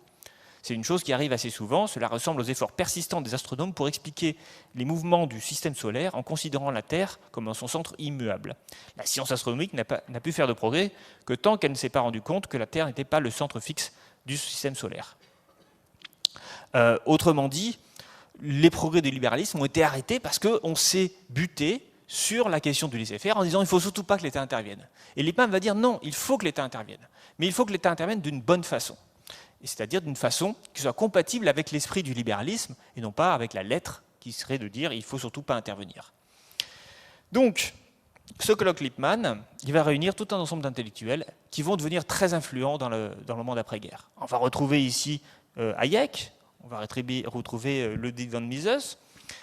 C'est une chose qui arrive assez souvent. Cela ressemble aux efforts persistants des astronomes pour expliquer les mouvements du système solaire en considérant la Terre comme dans son centre immuable. La science astronomique n'a pu faire de progrès que tant qu'elle ne s'est pas rendue compte que la Terre n'était pas le centre fixe du système solaire. Autrement dit, les progrès du libéralisme ont été arrêtés parce qu'on s'est buté sur la question du laisser-faire en disant il ne faut surtout pas que l'État intervienne. Et Lippmann va dire non, il faut que l'État intervienne. Mais il faut que l'État intervienne d'une bonne façon. C'est-à-dire d'une façon qui soit compatible avec l'esprit du libéralisme et non pas avec la lettre qui serait de dire il ne faut surtout pas intervenir. Donc, ce colloque Lippmann, il va réunir tout un ensemble d'intellectuels qui vont devenir très influents dans le monde après-guerre. On va retrouver ici Hayek, on va retrouver Ludwig von Mises,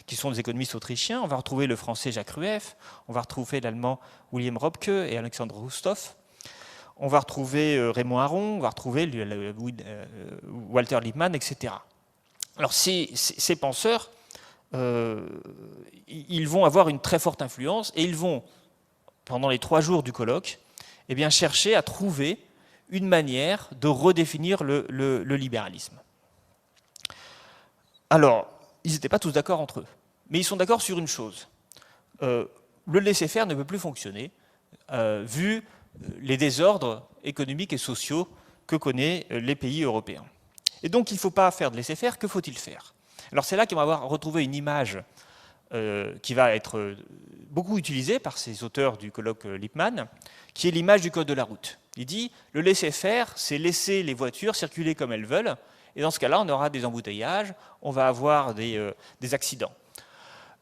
qui sont des économistes autrichiens. On va retrouver le français Jacques Rueff, on va retrouver l'allemand Wilhelm Röpke et Alexandre Rousseff, on va retrouver Raymond Aron, on va retrouver Walter Lippmann, etc. Alors ces penseurs, ils vont avoir une très forte influence et ils vont, pendant les 3 jours du colloque, eh bien, chercher à trouver une manière de redéfinir le libéralisme. Alors, ils n'étaient pas tous d'accord entre eux, mais ils sont d'accord sur une chose. Le laisser-faire ne peut plus fonctionner, vu les désordres économiques et sociaux que connaissent les pays européens. Et donc, il ne faut pas faire de laisser-faire, que faut-il faire? Alors, c'est là qu'on va retrouver une image qui va être beaucoup utilisée par ces auteurs du colloque Lippmann, qui est l'image du code de la route. Il dit, le laisser-faire, c'est laisser les voitures circuler comme elles veulent, et dans ce cas-là, on aura des embouteillages, on va avoir des accidents.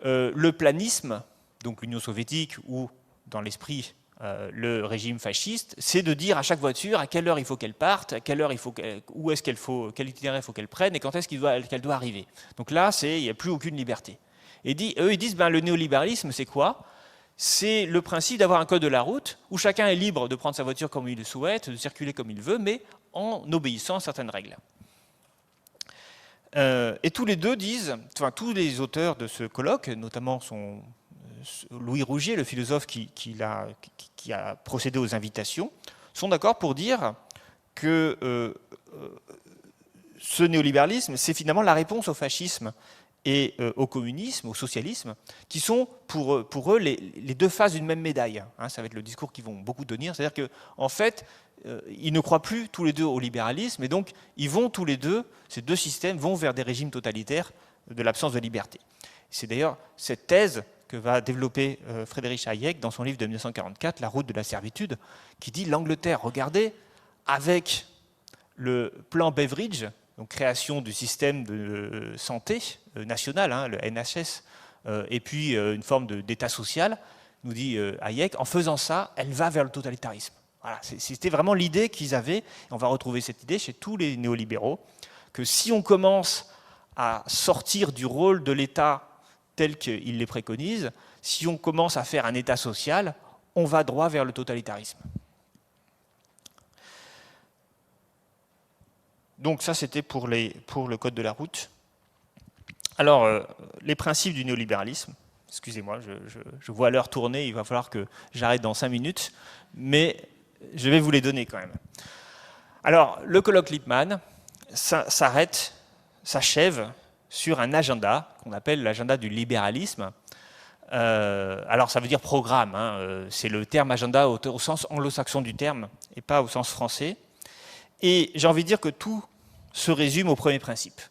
Le planisme, donc l'Union soviétique ou, dans l'esprit, le régime fasciste, c'est de dire à chaque voiture à quelle heure il faut qu'elle parte, à quelle heure quel itinéraire il faut qu'elle prenne et quand est-ce qu'elle doit arriver. Donc là, il n'y a plus aucune liberté. Et eux, ils disent, le néolibéralisme, c'est quoi? C'est le principe d'avoir un code de la route où chacun est libre de prendre sa voiture comme il le souhaite, de circuler comme il veut, mais en obéissant à certaines règles. Et tous les deux disent, enfin tous les auteurs de ce colloque, notamment Louis Rougier, le philosophe qui a procédé aux invitations, sont d'accord pour dire que ce néolibéralisme, c'est finalement la réponse au fascisme et au communisme, au socialisme, qui sont pour eux les deux faces d'une même médaille. Hein, ça va être le discours qu'ils vont beaucoup tenir. C'est-à-dire qu'en fait, ils ne croient plus tous les deux au libéralisme, et donc ils vont tous les deux, ces deux systèmes, vont vers des régimes totalitaires de l'absence de liberté. C'est d'ailleurs cette thèse que va développer Friedrich Hayek dans son livre de 1944, La route de la servitude, qui dit l'Angleterre, regardez, avec le plan Beveridge, donc création du système de santé national, hein, le NHS, et puis une forme d'État social, nous dit Hayek, en faisant ça, elle va vers le totalitarisme. Voilà, c'était vraiment l'idée qu'ils avaient, et on va retrouver cette idée chez tous les néolibéraux, que si on commence à sortir du rôle de l'État tel qu'il les préconise, si on commence à faire un État social, on va droit vers le totalitarisme. Donc ça, c'était pour le code de la route. Alors, les principes du néolibéralisme, excusez-moi, je vois l'heure tourner, il va falloir que j'arrête dans 5 minutes, mais je vais vous les donner quand même. Alors, le colloque Lippmann s'achève sur un agenda qu'on appelle l'agenda du libéralisme. Alors, ça veut dire programme, hein, c'est le terme agenda au sens anglo-saxon du terme, et pas au sens français. Et j'ai envie de dire que tout se résume au premier principe.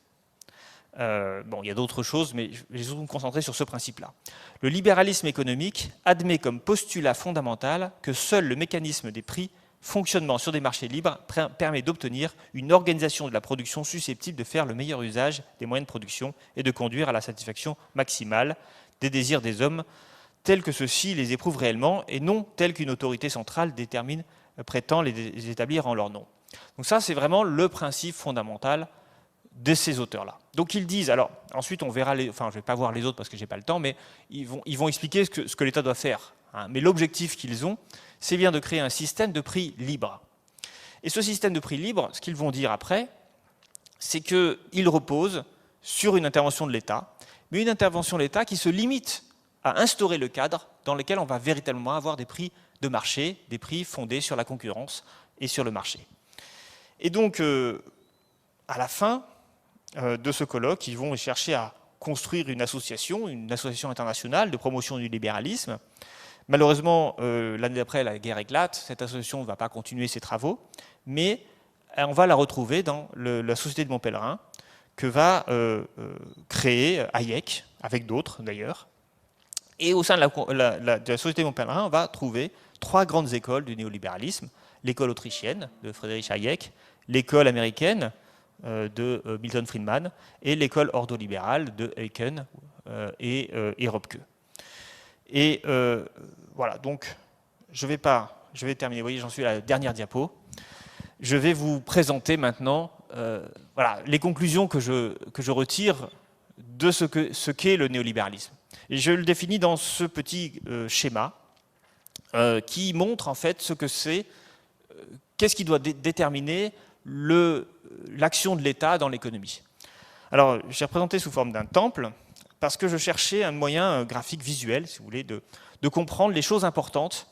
Bon, il y a d'autres choses, mais je vais surtout me concentrer sur ce principe-là. Le libéralisme économique admet comme postulat fondamental que seul le mécanisme des prix, fonctionnement sur des marchés libres, permet d'obtenir une organisation de la production susceptible de faire le meilleur usage des moyens de production et de conduire à la satisfaction maximale des désirs des hommes, tels que ceux-ci les éprouvent réellement, et non tels qu'une autorité centrale prétend les établir en leur nom. Donc ça, c'est vraiment le principe fondamental de ces auteurs-là. Donc ils disent, alors ensuite on verra, enfin je ne vais pas voir les autres parce que je n'ai pas le temps, mais ils vont expliquer ce que l'État doit faire. Hein. Mais l'objectif qu'ils ont, c'est bien de créer un système de prix libre. Et ce système de prix libre, ce qu'ils vont dire après, c'est qu'il repose sur une intervention de l'État, mais une intervention de l'État qui se limite à instaurer le cadre dans lequel on va véritablement avoir des prix de marché, des prix fondés sur la concurrence et sur le marché. Et donc, à la fin de ce colloque, ils vont chercher à construire une association internationale de promotion du libéralisme. Malheureusement, l'année d'après, la guerre éclate. Cette association ne va pas continuer ses travaux, mais on va la retrouver dans la Société de Montpellerin que va créer Hayek, avec d'autres d'ailleurs. Et au sein de la Société de Montpellerin, on va trouver 3 grandes écoles du néolibéralisme. L'école autrichienne de Friedrich Hayek, l'école américaine de Milton Friedman et l'école ordolibérale de Eucken et Röpke. Et voilà, donc je vais terminer, vous voyez, j'en suis à la dernière diapo. Je vais vous présenter maintenant voilà, les conclusions que je retire de ce qu'est le néolibéralisme. Et je le définis dans ce petit schéma qui montre en fait ce que c'est, qu'est-ce qui doit déterminer l'action de l'État dans l'économie. Alors, j'ai représenté sous forme d'un temple parce que je cherchais un moyen graphique visuel, si vous voulez, de comprendre les choses importantes,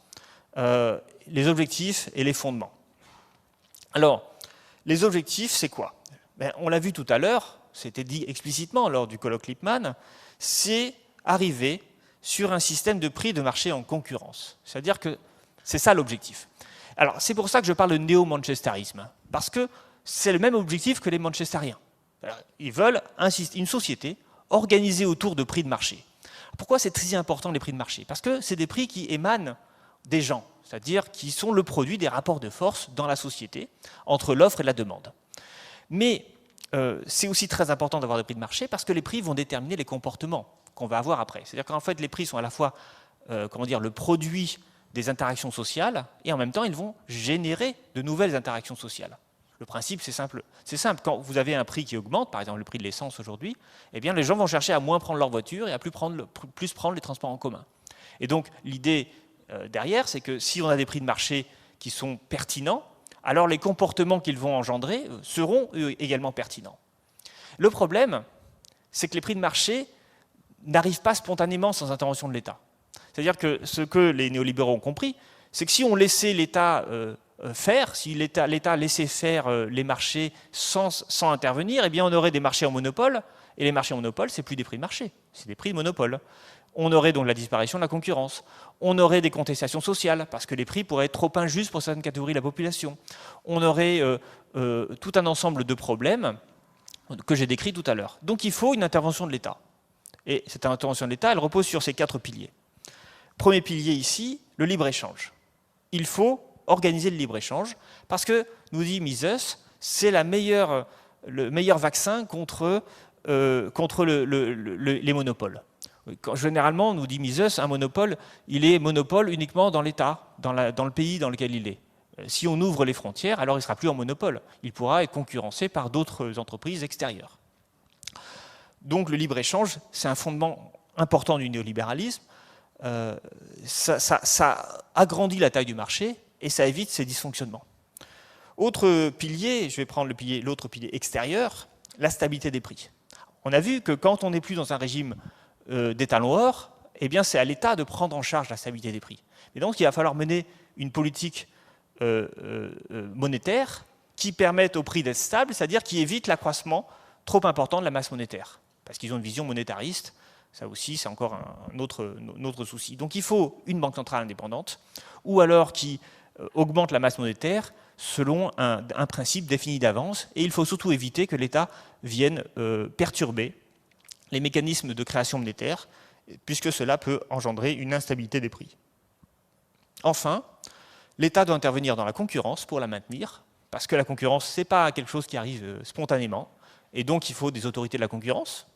les objectifs et les fondements. Alors, les objectifs, c'est quoi? On l'a vu tout à l'heure, c'était dit explicitement lors du colloque Lippmann, c'est arriver sur un système de prix de marché en concurrence. C'est-à-dire que c'est ça l'objectif. Alors, c'est pour ça que je parle de néo-manchesterisme, parce que c'est le même objectif que les manchestériens. Alors, ils veulent une société organisée autour de prix de marché. Pourquoi c'est si important les prix de marché? Parce que c'est des prix qui émanent des gens, c'est-à-dire qui sont le produit des rapports de force dans la société entre l'offre et la demande. Mais c'est aussi très important d'avoir des prix de marché parce que les prix vont déterminer les comportements qu'on va avoir après. C'est-à-dire qu'en fait, les prix sont à la fois le produit des interactions sociales et en même temps, ils vont générer de nouvelles interactions sociales. Le principe, c'est simple. C'est simple. Quand vous avez un prix qui augmente, par exemple le prix de l'essence aujourd'hui, eh bien, les gens vont chercher à moins prendre leur voiture et à plus prendre les transports en commun. Et donc, l'idée derrière, c'est que si on a des prix de marché qui sont pertinents, alors les comportements qu'ils vont engendrer seront également pertinents. Le problème, c'est que les prix de marché n'arrivent pas spontanément sans intervention de l'État. C'est-à-dire que ce que les néolibéraux ont compris, c'est que si on laissait l'État faire, si l'État laissait faire les marchés sans intervenir, eh bien on aurait des marchés en monopole, et les marchés en monopole, c'est plus des prix de marché, c'est des prix de monopole. On aurait donc la disparition de la concurrence. On aurait des contestations sociales, parce que les prix pourraient être trop injustes pour certaines catégories de la population. On aurait tout un ensemble de problèmes que j'ai décrits tout à l'heure. Donc il faut une intervention de l'État. Et cette intervention de l'État, elle repose sur ces 4 piliers. Premier pilier ici, le libre-échange. Il faut organiser le libre-échange, parce que, nous dit Mises, c'est le meilleur vaccin contre les monopoles. Généralement, nous dit Mises, un monopole, il est monopole uniquement dans l'État, dans le pays dans lequel il est. Si on ouvre les frontières, alors il ne sera plus en monopole. Il pourra être concurrencé par d'autres entreprises extérieures. Donc le libre-échange, c'est un fondement important du néolibéralisme. Ça agrandit la taille du marché et ça évite ses dysfonctionnements. Autre pilier, je vais prendre l'autre pilier extérieur, la stabilité des prix. On a vu que quand on n'est plus dans un régime d'étalon or, eh bien c'est à l'État de prendre en charge la stabilité des prix. Et donc il va falloir mener une politique monétaire qui permette au prix d'être stable, c'est-à-dire qui évite l'accroissement trop important de la masse monétaire. Parce qu'ils ont une vision monétariste, ça aussi c'est encore un autre souci. Donc il faut une banque centrale indépendante, ou alors qui augmente la masse monétaire selon un principe défini d'avance, et il faut surtout éviter que l'État vienne perturber les mécanismes de création monétaire, puisque cela peut engendrer une instabilité des prix. Enfin, l'État doit intervenir dans la concurrence pour la maintenir, parce que la concurrence, ce n'est pas quelque chose qui arrive spontanément, et donc il faut des autorités de la concurrence.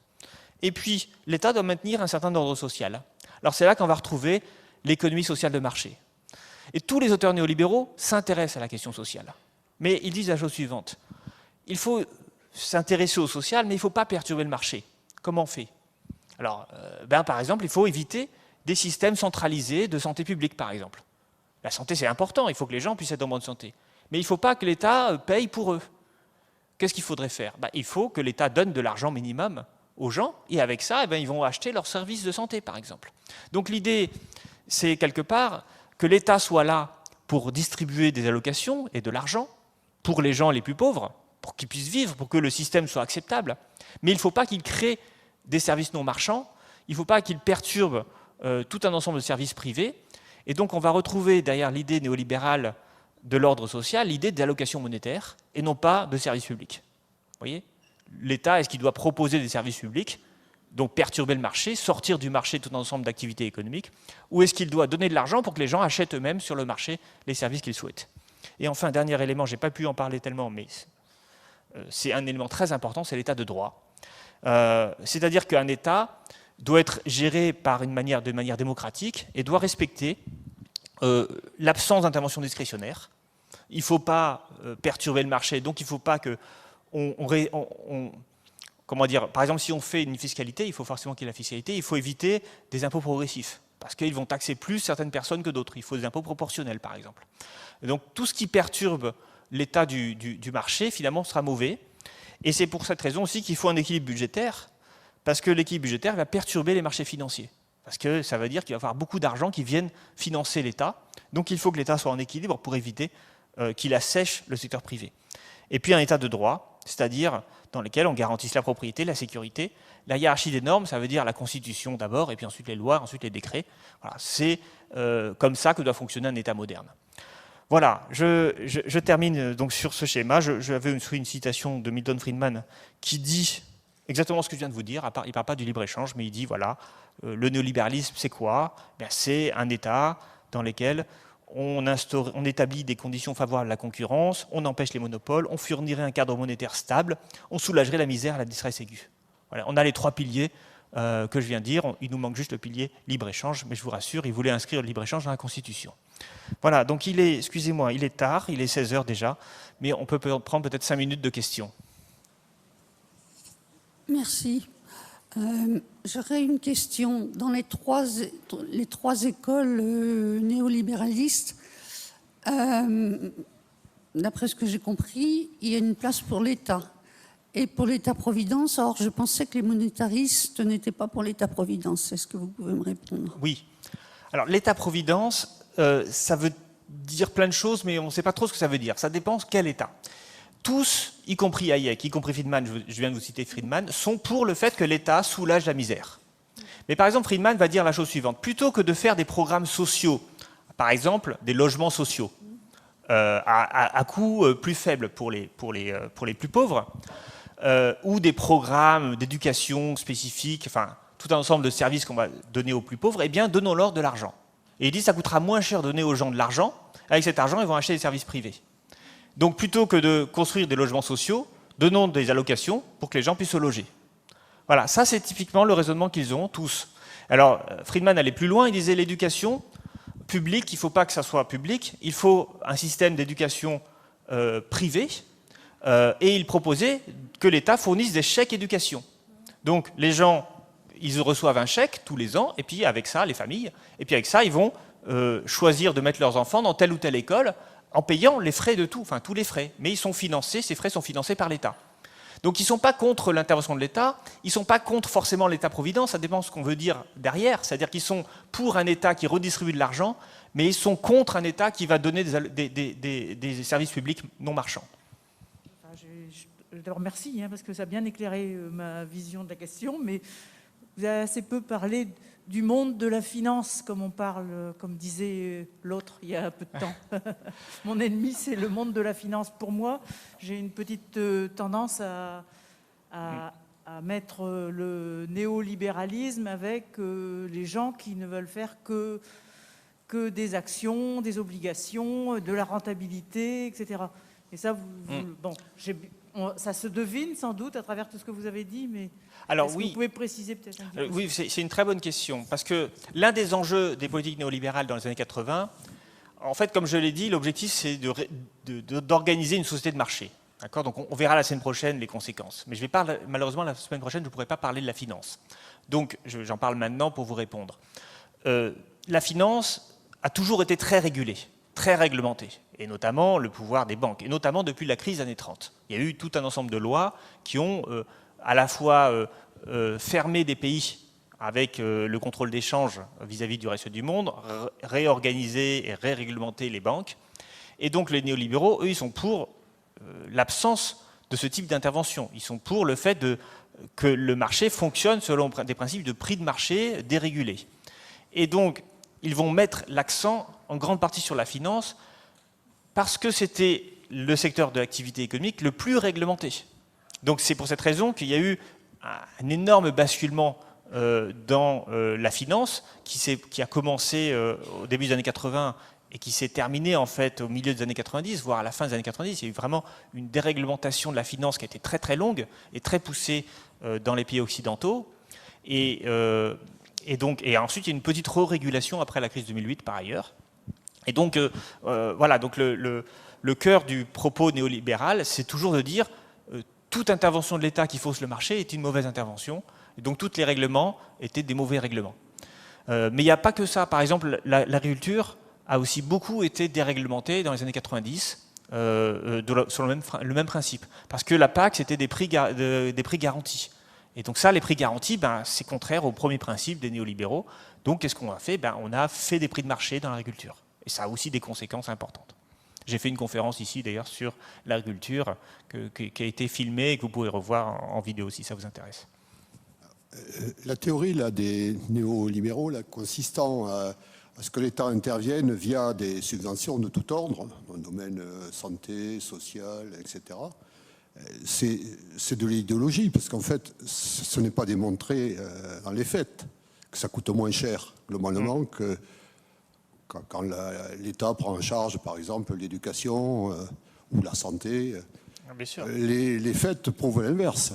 Et puis, l'État doit maintenir un certain ordre social. Alors c'est là qu'on va retrouver l'économie sociale de marché. Et tous les auteurs néolibéraux s'intéressent à la question sociale. Mais ils disent la chose suivante. Il faut s'intéresser au social, mais il ne faut pas perturber le marché. Comment on fait? Alors, par exemple, il faut éviter des systèmes centralisés de santé publique, par exemple. La santé, c'est important, il faut que les gens puissent être en bonne santé. Mais il ne faut pas que l'État paye pour eux. Qu'est-ce qu'il faudrait faire? Il faut que l'État donne de l'argent minimum aux gens, et avec ça, ils vont acheter leurs services de santé, par exemple. Donc l'idée, c'est quelque part que l'État soit là pour distribuer des allocations et de l'argent pour les gens les plus pauvres, pour qu'ils puissent vivre, pour que le système soit acceptable. Mais il ne faut pas qu'il crée des services non marchands, il ne faut pas qu'il perturbe tout un ensemble de services privés. Et donc on va retrouver derrière l'idée néolibérale de l'ordre social l'idée d'allocation monétaire et non pas de services publics. Vous voyez ? L'État, est-ce qu'il doit proposer des services publics, donc perturber le marché, sortir du marché tout un ensemble d'activités économiques, ou est-ce qu'il doit donner de l'argent pour que les gens achètent eux-mêmes sur le marché les services qu'ils souhaitent? Et enfin, dernier élément, je n'ai pas pu en parler tellement, mais c'est un élément très important, c'est l'État de droit. C'est-à-dire qu'un État doit être géré de manière démocratique et doit respecter l'absence d'intervention discrétionnaire. Il ne faut pas perturber le marché, donc il ne faut pas que comment dire, par exemple, si on fait une fiscalité, il faut forcément qu'il y ait la fiscalité, il faut éviter des impôts progressifs, parce qu'ils vont taxer plus certaines personnes que d'autres. Il faut des impôts proportionnels, par exemple. Et donc tout ce qui perturbe l'état du marché, finalement, sera mauvais. Et c'est pour cette raison aussi qu'il faut un équilibre budgétaire, parce que l'équilibre budgétaire va perturber les marchés financiers. Parce que ça veut dire qu'il va y avoir beaucoup d'argent qui viennent financer l'État. Donc il faut que l'État soit en équilibre pour éviter qu'il assèche le secteur privé. Et puis un État de droit, c'est-à-dire dans lequel on garantisse la propriété, la sécurité. La hiérarchie des normes, ça veut dire la Constitution d'abord, et puis ensuite les lois, ensuite les décrets. Voilà, c'est comme ça que doit fonctionner un État moderne. Voilà, je termine donc sur ce schéma. J'avais une citation de Milton Friedman qui dit exactement ce que je viens de vous dire. Il ne parle pas du libre-échange, mais il dit, voilà, le néolibéralisme, c'est quoi? C'est un État dans lequel on établit des conditions favorables à la concurrence, on empêche les monopoles, on fournirait un cadre monétaire stable, on soulagerait la misère et la détresse aiguë. Voilà, on a les 3 piliers que je viens de dire. Il nous manque juste le pilier libre-échange, mais je vous rassure, il voulait inscrire le libre-échange dans la Constitution. Voilà, donc excusez-moi, il est tard, il est 16h déjà, mais on peut prendre peut-être 5 minutes de questions. Merci. J'aurais une question. Dans les trois écoles néolibéralistes, d'après ce que j'ai compris, il y a une place pour l'État. Et pour l'État-providence, or je pensais que les monétaristes n'étaient pas pour l'État-providence. Est-ce que vous pouvez me répondre? Oui. Alors l'État-providence, ça veut dire plein de choses, mais on ne sait pas trop ce que ça veut dire. Ça dépend quel État. Tous, y compris Hayek, y compris Friedman, je viens de vous citer Friedman, sont pour le fait que l'État soulage la misère. Mais par exemple, Friedman va dire la chose suivante. Plutôt que de faire des programmes sociaux, par exemple des logements sociaux, à coût plus faible pour les plus pauvres, ou des programmes d'éducation spécifiques, enfin, tout un ensemble de services qu'on va donner aux plus pauvres, eh bien, donnons-leur de l'argent. Et il dit que ça coûtera moins cher de donner aux gens de l'argent. Avec cet argent, ils vont acheter des services privés. Donc, plutôt que de construire des logements sociaux, donnons des allocations pour que les gens puissent se loger. Voilà, ça, c'est typiquement le raisonnement qu'ils ont tous. Alors, Friedman allait plus loin, il disait l'éducation publique, il ne faut pas que ça soit public, il faut un système d'éducation privé, et il proposait que l'État fournisse des chèques éducation. Donc, les gens, ils reçoivent un chèque tous les ans, et puis avec ça, les familles, et puis avec ça, ils vont choisir de mettre leurs enfants dans telle ou telle école en payant les frais de tout, enfin tous les frais. Mais ils sont financés, ces frais sont financés par l'État. Donc ils ne sont pas contre l'intervention de l'État, ils ne sont pas contre forcément l'État-providence, ça dépend de ce qu'on veut dire derrière, c'est-à-dire qu'ils sont pour un État qui redistribue de l'argent, mais ils sont contre un État qui va donner des services publics non marchands. D'abord, merci, parce que ça a bien éclairé ma vision de la question, mais vous avez assez peu parlé du monde de la finance, comme on parle, comme disait l'autre il y a un peu de temps. Mon ennemi, c'est le monde de la finance. Pour moi, j'ai une petite tendance à mettre le néolibéralisme avec les gens qui ne veulent faire que des actions, des obligations, de la rentabilité, etc. Et ça, bon, ça se devine sans doute à travers tout ce que vous avez dit, mais alors, est-ce que vous pouvez préciser peut-être un peu oui, c'est une très bonne question, parce que l'un des enjeux des politiques néolibérales dans les années 80, en fait, comme je l'ai dit, l'objectif, c'est d'organiser une société de marché. Donc on verra la semaine prochaine les conséquences. Mais malheureusement, la semaine prochaine, je ne pourrai pas parler de la finance. Donc j'en parle maintenant pour vous répondre. La finance a toujours été très régulée, très réglementée, et notamment le pouvoir des banques, et notamment depuis la crise des années 30. Il y a eu tout un ensemble de lois qui ont à la fois fermé des pays avec le contrôle d'échange vis-à-vis du reste du monde, réorganisé et réglementé les banques. Et donc les néolibéraux, eux, ils sont pour l'absence de ce type d'intervention. Ils sont pour le fait que le marché fonctionne selon des principes de prix de marché dérégulés. Et donc, ils vont mettre l'accent en grande partie sur la finance parce que c'était le secteur de l'activité économique le plus réglementé. Donc c'est pour cette raison qu'il y a eu un énorme basculement dans la finance qui a commencé au début des années 80 et qui s'est terminé en fait au milieu des années 90, voire à la fin des années 90. Il y a eu vraiment une déréglementation de la finance qui a été très très longue et très poussée dans les pays occidentaux. Et ensuite, il y a une petite re-régulation après la crise 2008 par ailleurs. Et donc, voilà, donc le cœur du propos néolibéral, c'est toujours de dire toute intervention de l'État qui fausse le marché est une mauvaise intervention. Et donc, tous les règlements étaient des mauvais règlements. Mais il n'y a pas que ça. Par exemple, l'agriculture a aussi beaucoup été déréglementée dans les années 90 sur le même principe. Parce que la PAC, c'était des prix garantis. Et donc ça, les prix garantis, c'est contraire au premier principe des néolibéraux. Donc qu'est-ce qu'on a fait ? On a fait des prix de marché dans l'agriculture. Et ça a aussi des conséquences importantes. J'ai fait une conférence ici, d'ailleurs, sur l'agriculture, qui a été filmée et que vous pouvez revoir en vidéo si ça vous intéresse. La théorie là, des néolibéraux consistant à ce que l'État intervienne via des subventions de tout ordre, dans le domaine santé, social, etc., c'est de l'idéologie, parce qu'en fait, ce n'est pas démontré dans les faits que ça coûte moins cher, globalement, que quand l'État prend en charge, par exemple, l'éducation ou la santé. Bien sûr. Les faits prouvent l'inverse.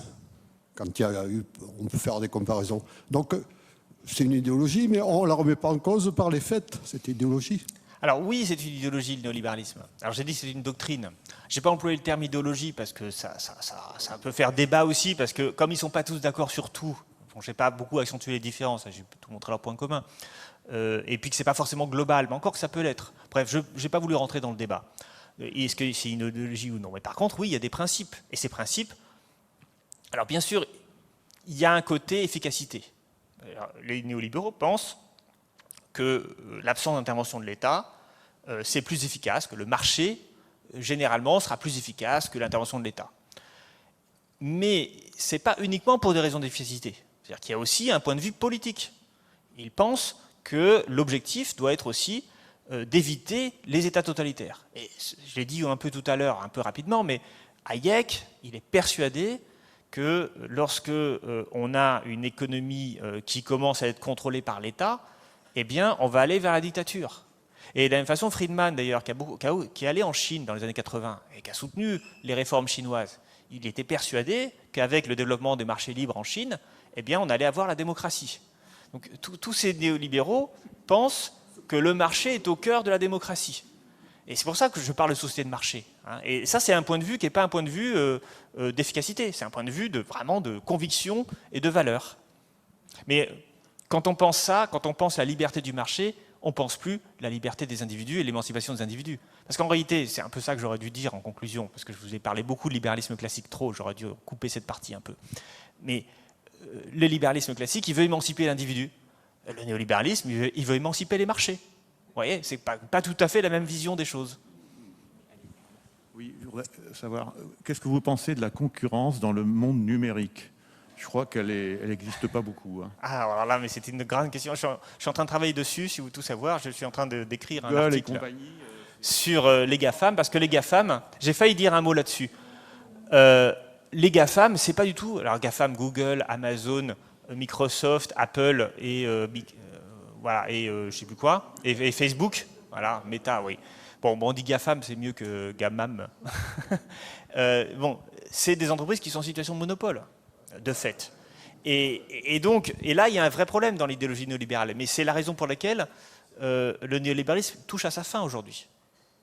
Quand on peut faire des comparaisons. Donc, c'est une idéologie, mais on ne la remet pas en cause par les faits, cette idéologie. Alors oui, c'est une idéologie, le néolibéralisme. Alors j'ai dit que c'est une doctrine. Je n'ai pas employé le terme idéologie parce que ça peut faire débat aussi, parce que comme ils ne sont pas tous d'accord sur tout, bon, je n'ai pas beaucoup accentué les différences, j'ai tout montré leurs points communs, et puis que ce n'est pas forcément global, mais encore que ça peut l'être. Bref, je n'ai pas voulu rentrer dans le débat. Est-ce que c'est une idéologie ou non ? Mais par contre, oui, il y a des principes. Et ces principes, alors bien sûr, il y a un côté efficacité. Alors, les néolibéraux pensent que l'absence d'intervention de l'État c'est plus efficace, que le marché, généralement, sera plus efficace que l'intervention de l'État. Mais ce n'est pas uniquement pour des raisons d'efficacité. C'est-à-dire qu'il y a aussi un point de vue politique. Ils pensent que l'objectif doit être aussi d'éviter les États totalitaires. Et je l'ai dit un peu tout à l'heure, un peu rapidement, mais Hayek, il est persuadé que lorsque on a une économie qui commence à être contrôlée par l'État, eh bien, on va aller vers la dictature. Et de la même façon, Friedman, d'ailleurs, qui est allé en Chine dans les années 80 et qui a soutenu les réformes chinoises, il était persuadé qu'avec le développement des marchés libres en Chine, eh bien, on allait avoir la démocratie. Donc, tous ces néolibéraux pensent que le marché est au cœur de la démocratie. Et c'est pour ça que je parle de société de marché. Et ça, c'est un point de vue qui n'est pas un point de vue d'efficacité, c'est un point de vue vraiment de conviction et de valeur. Mais quand on pense ça, quand on pense la liberté du marché, on ne pense plus la liberté des individus et l'émancipation des individus. Parce qu'en réalité, c'est un peu ça que j'aurais dû dire en conclusion, parce que je vous ai parlé beaucoup de libéralisme classique trop, j'aurais dû couper cette partie un peu. Mais le libéralisme classique, il veut émanciper l'individu. Le néolibéralisme, il veut émanciper les marchés. Vous voyez, c'est pas tout à fait la même vision des choses. Oui, je voudrais savoir, qu'est-ce que vous pensez de la concurrence dans le monde numérique ? Je crois qu'elle n'existe pas beaucoup. Hein. Ah, alors là, mais c'était une grande question. Je suis en train de travailler dessus, si vous voulez tout savoir. Je suis en train d'écrire un article sur les GAFAM, parce que les GAFAM, j'ai failli dire un mot là-dessus. Les GAFAM, c'est pas du tout... Alors GAFAM, Google, Amazon, Microsoft, Apple et voilà, et je sais plus quoi, et Facebook, voilà, Meta, oui. Bon, on dit GAFAM, c'est mieux que GAMAM. Bon, c'est des entreprises qui sont en situation de monopole, de fait. Et donc, et là, il y a un vrai problème dans l'idéologie néolibérale. Mais c'est la raison pour laquelle le néolibéralisme touche à sa fin aujourd'hui.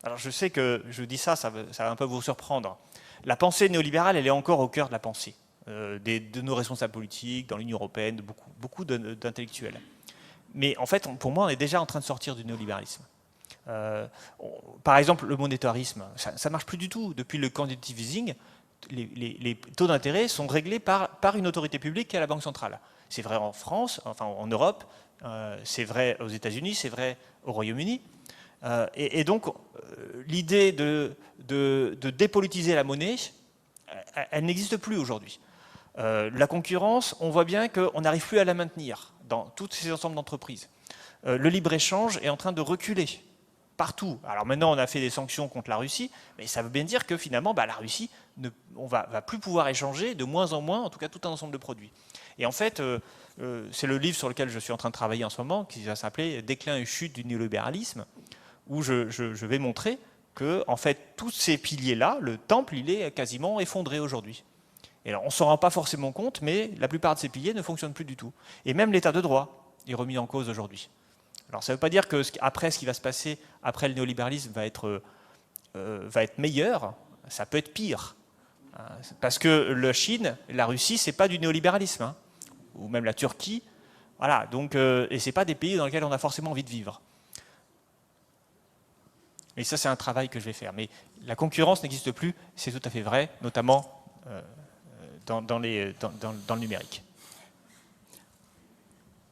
Alors, je sais que je dis ça, ça va un peu vous surprendre. La pensée néolibérale, elle est encore au cœur de la pensée de nos responsables politiques, dans l'Union européenne, de beaucoup d'intellectuels. Mais en fait, pour moi, on est déjà en train de sortir du néolibéralisme. Par exemple, le monétarisme, ça ne marche plus du tout. Depuis le quantitative easing, les taux d'intérêt sont réglés par une autorité publique qui est la Banque centrale. C'est vrai en France, enfin en Europe, c'est vrai aux États-Unis, c'est vrai au Royaume-Uni. Et donc, l'idée de dépolitiser la monnaie, elle n'existe plus aujourd'hui. La concurrence, on voit bien qu'on n'arrive plus à la maintenir dans tous ces ensembles d'entreprises. Le libre-échange est en train de reculer partout. Alors maintenant, on a fait des sanctions contre la Russie, mais ça veut bien dire que finalement, la Russie, on va plus pouvoir échanger de moins en moins, en tout cas tout un ensemble de produits. Et en fait, c'est le livre sur lequel je suis en train de travailler en ce moment, qui va s'appeler « Déclin et chute du néolibéralisme », où je vais montrer que, en fait, tous ces piliers-là, le temple, il est quasiment effondré aujourd'hui. Et alors, on ne s'en rend pas forcément compte, mais la plupart de ces piliers ne fonctionnent plus du tout. Et même l'état de droit est remis en cause aujourd'hui. Alors, ça ne veut pas dire que ce qui va se passer après le néolibéralisme va être meilleur, ça peut être pire. Parce que la Chine, la Russie, ce n'est pas du néolibéralisme, hein, ou même la Turquie. Voilà, donc, et ce n'est pas des pays dans lesquels on a forcément envie de vivre. Et ça, c'est un travail que je vais faire. Mais la concurrence n'existe plus, c'est tout à fait vrai, notamment dans le numérique.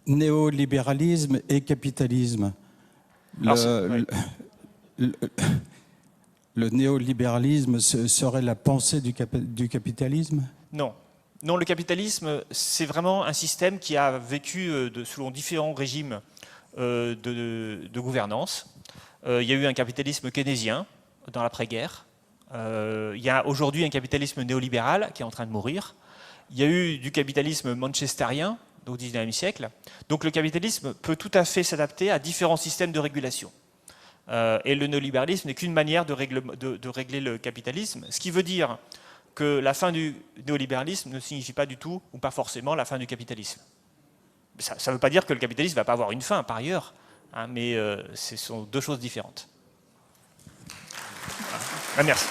Néolibéralisme et capitalisme. Le néolibéralisme serait la pensée du capitalisme ? Non. Non, le capitalisme, c'est vraiment un système qui a vécu selon différents régimes de gouvernance. Il y a eu un capitalisme keynésien dans l'après-guerre. Il y a aujourd'hui un capitalisme néolibéral qui est en train de mourir. Il y a eu du capitalisme manchesterien au XIXe siècle. Donc le capitalisme peut tout à fait s'adapter à différents systèmes de régulation. Et le néolibéralisme n'est qu'une manière de régler le capitalisme, ce qui veut dire que la fin du néolibéralisme ne signifie pas du tout, ou pas forcément, la fin du capitalisme. Ça ne veut pas dire que le capitalisme ne va pas avoir une fin, par ailleurs, hein, mais ce sont deux choses différentes. Voilà. Merci.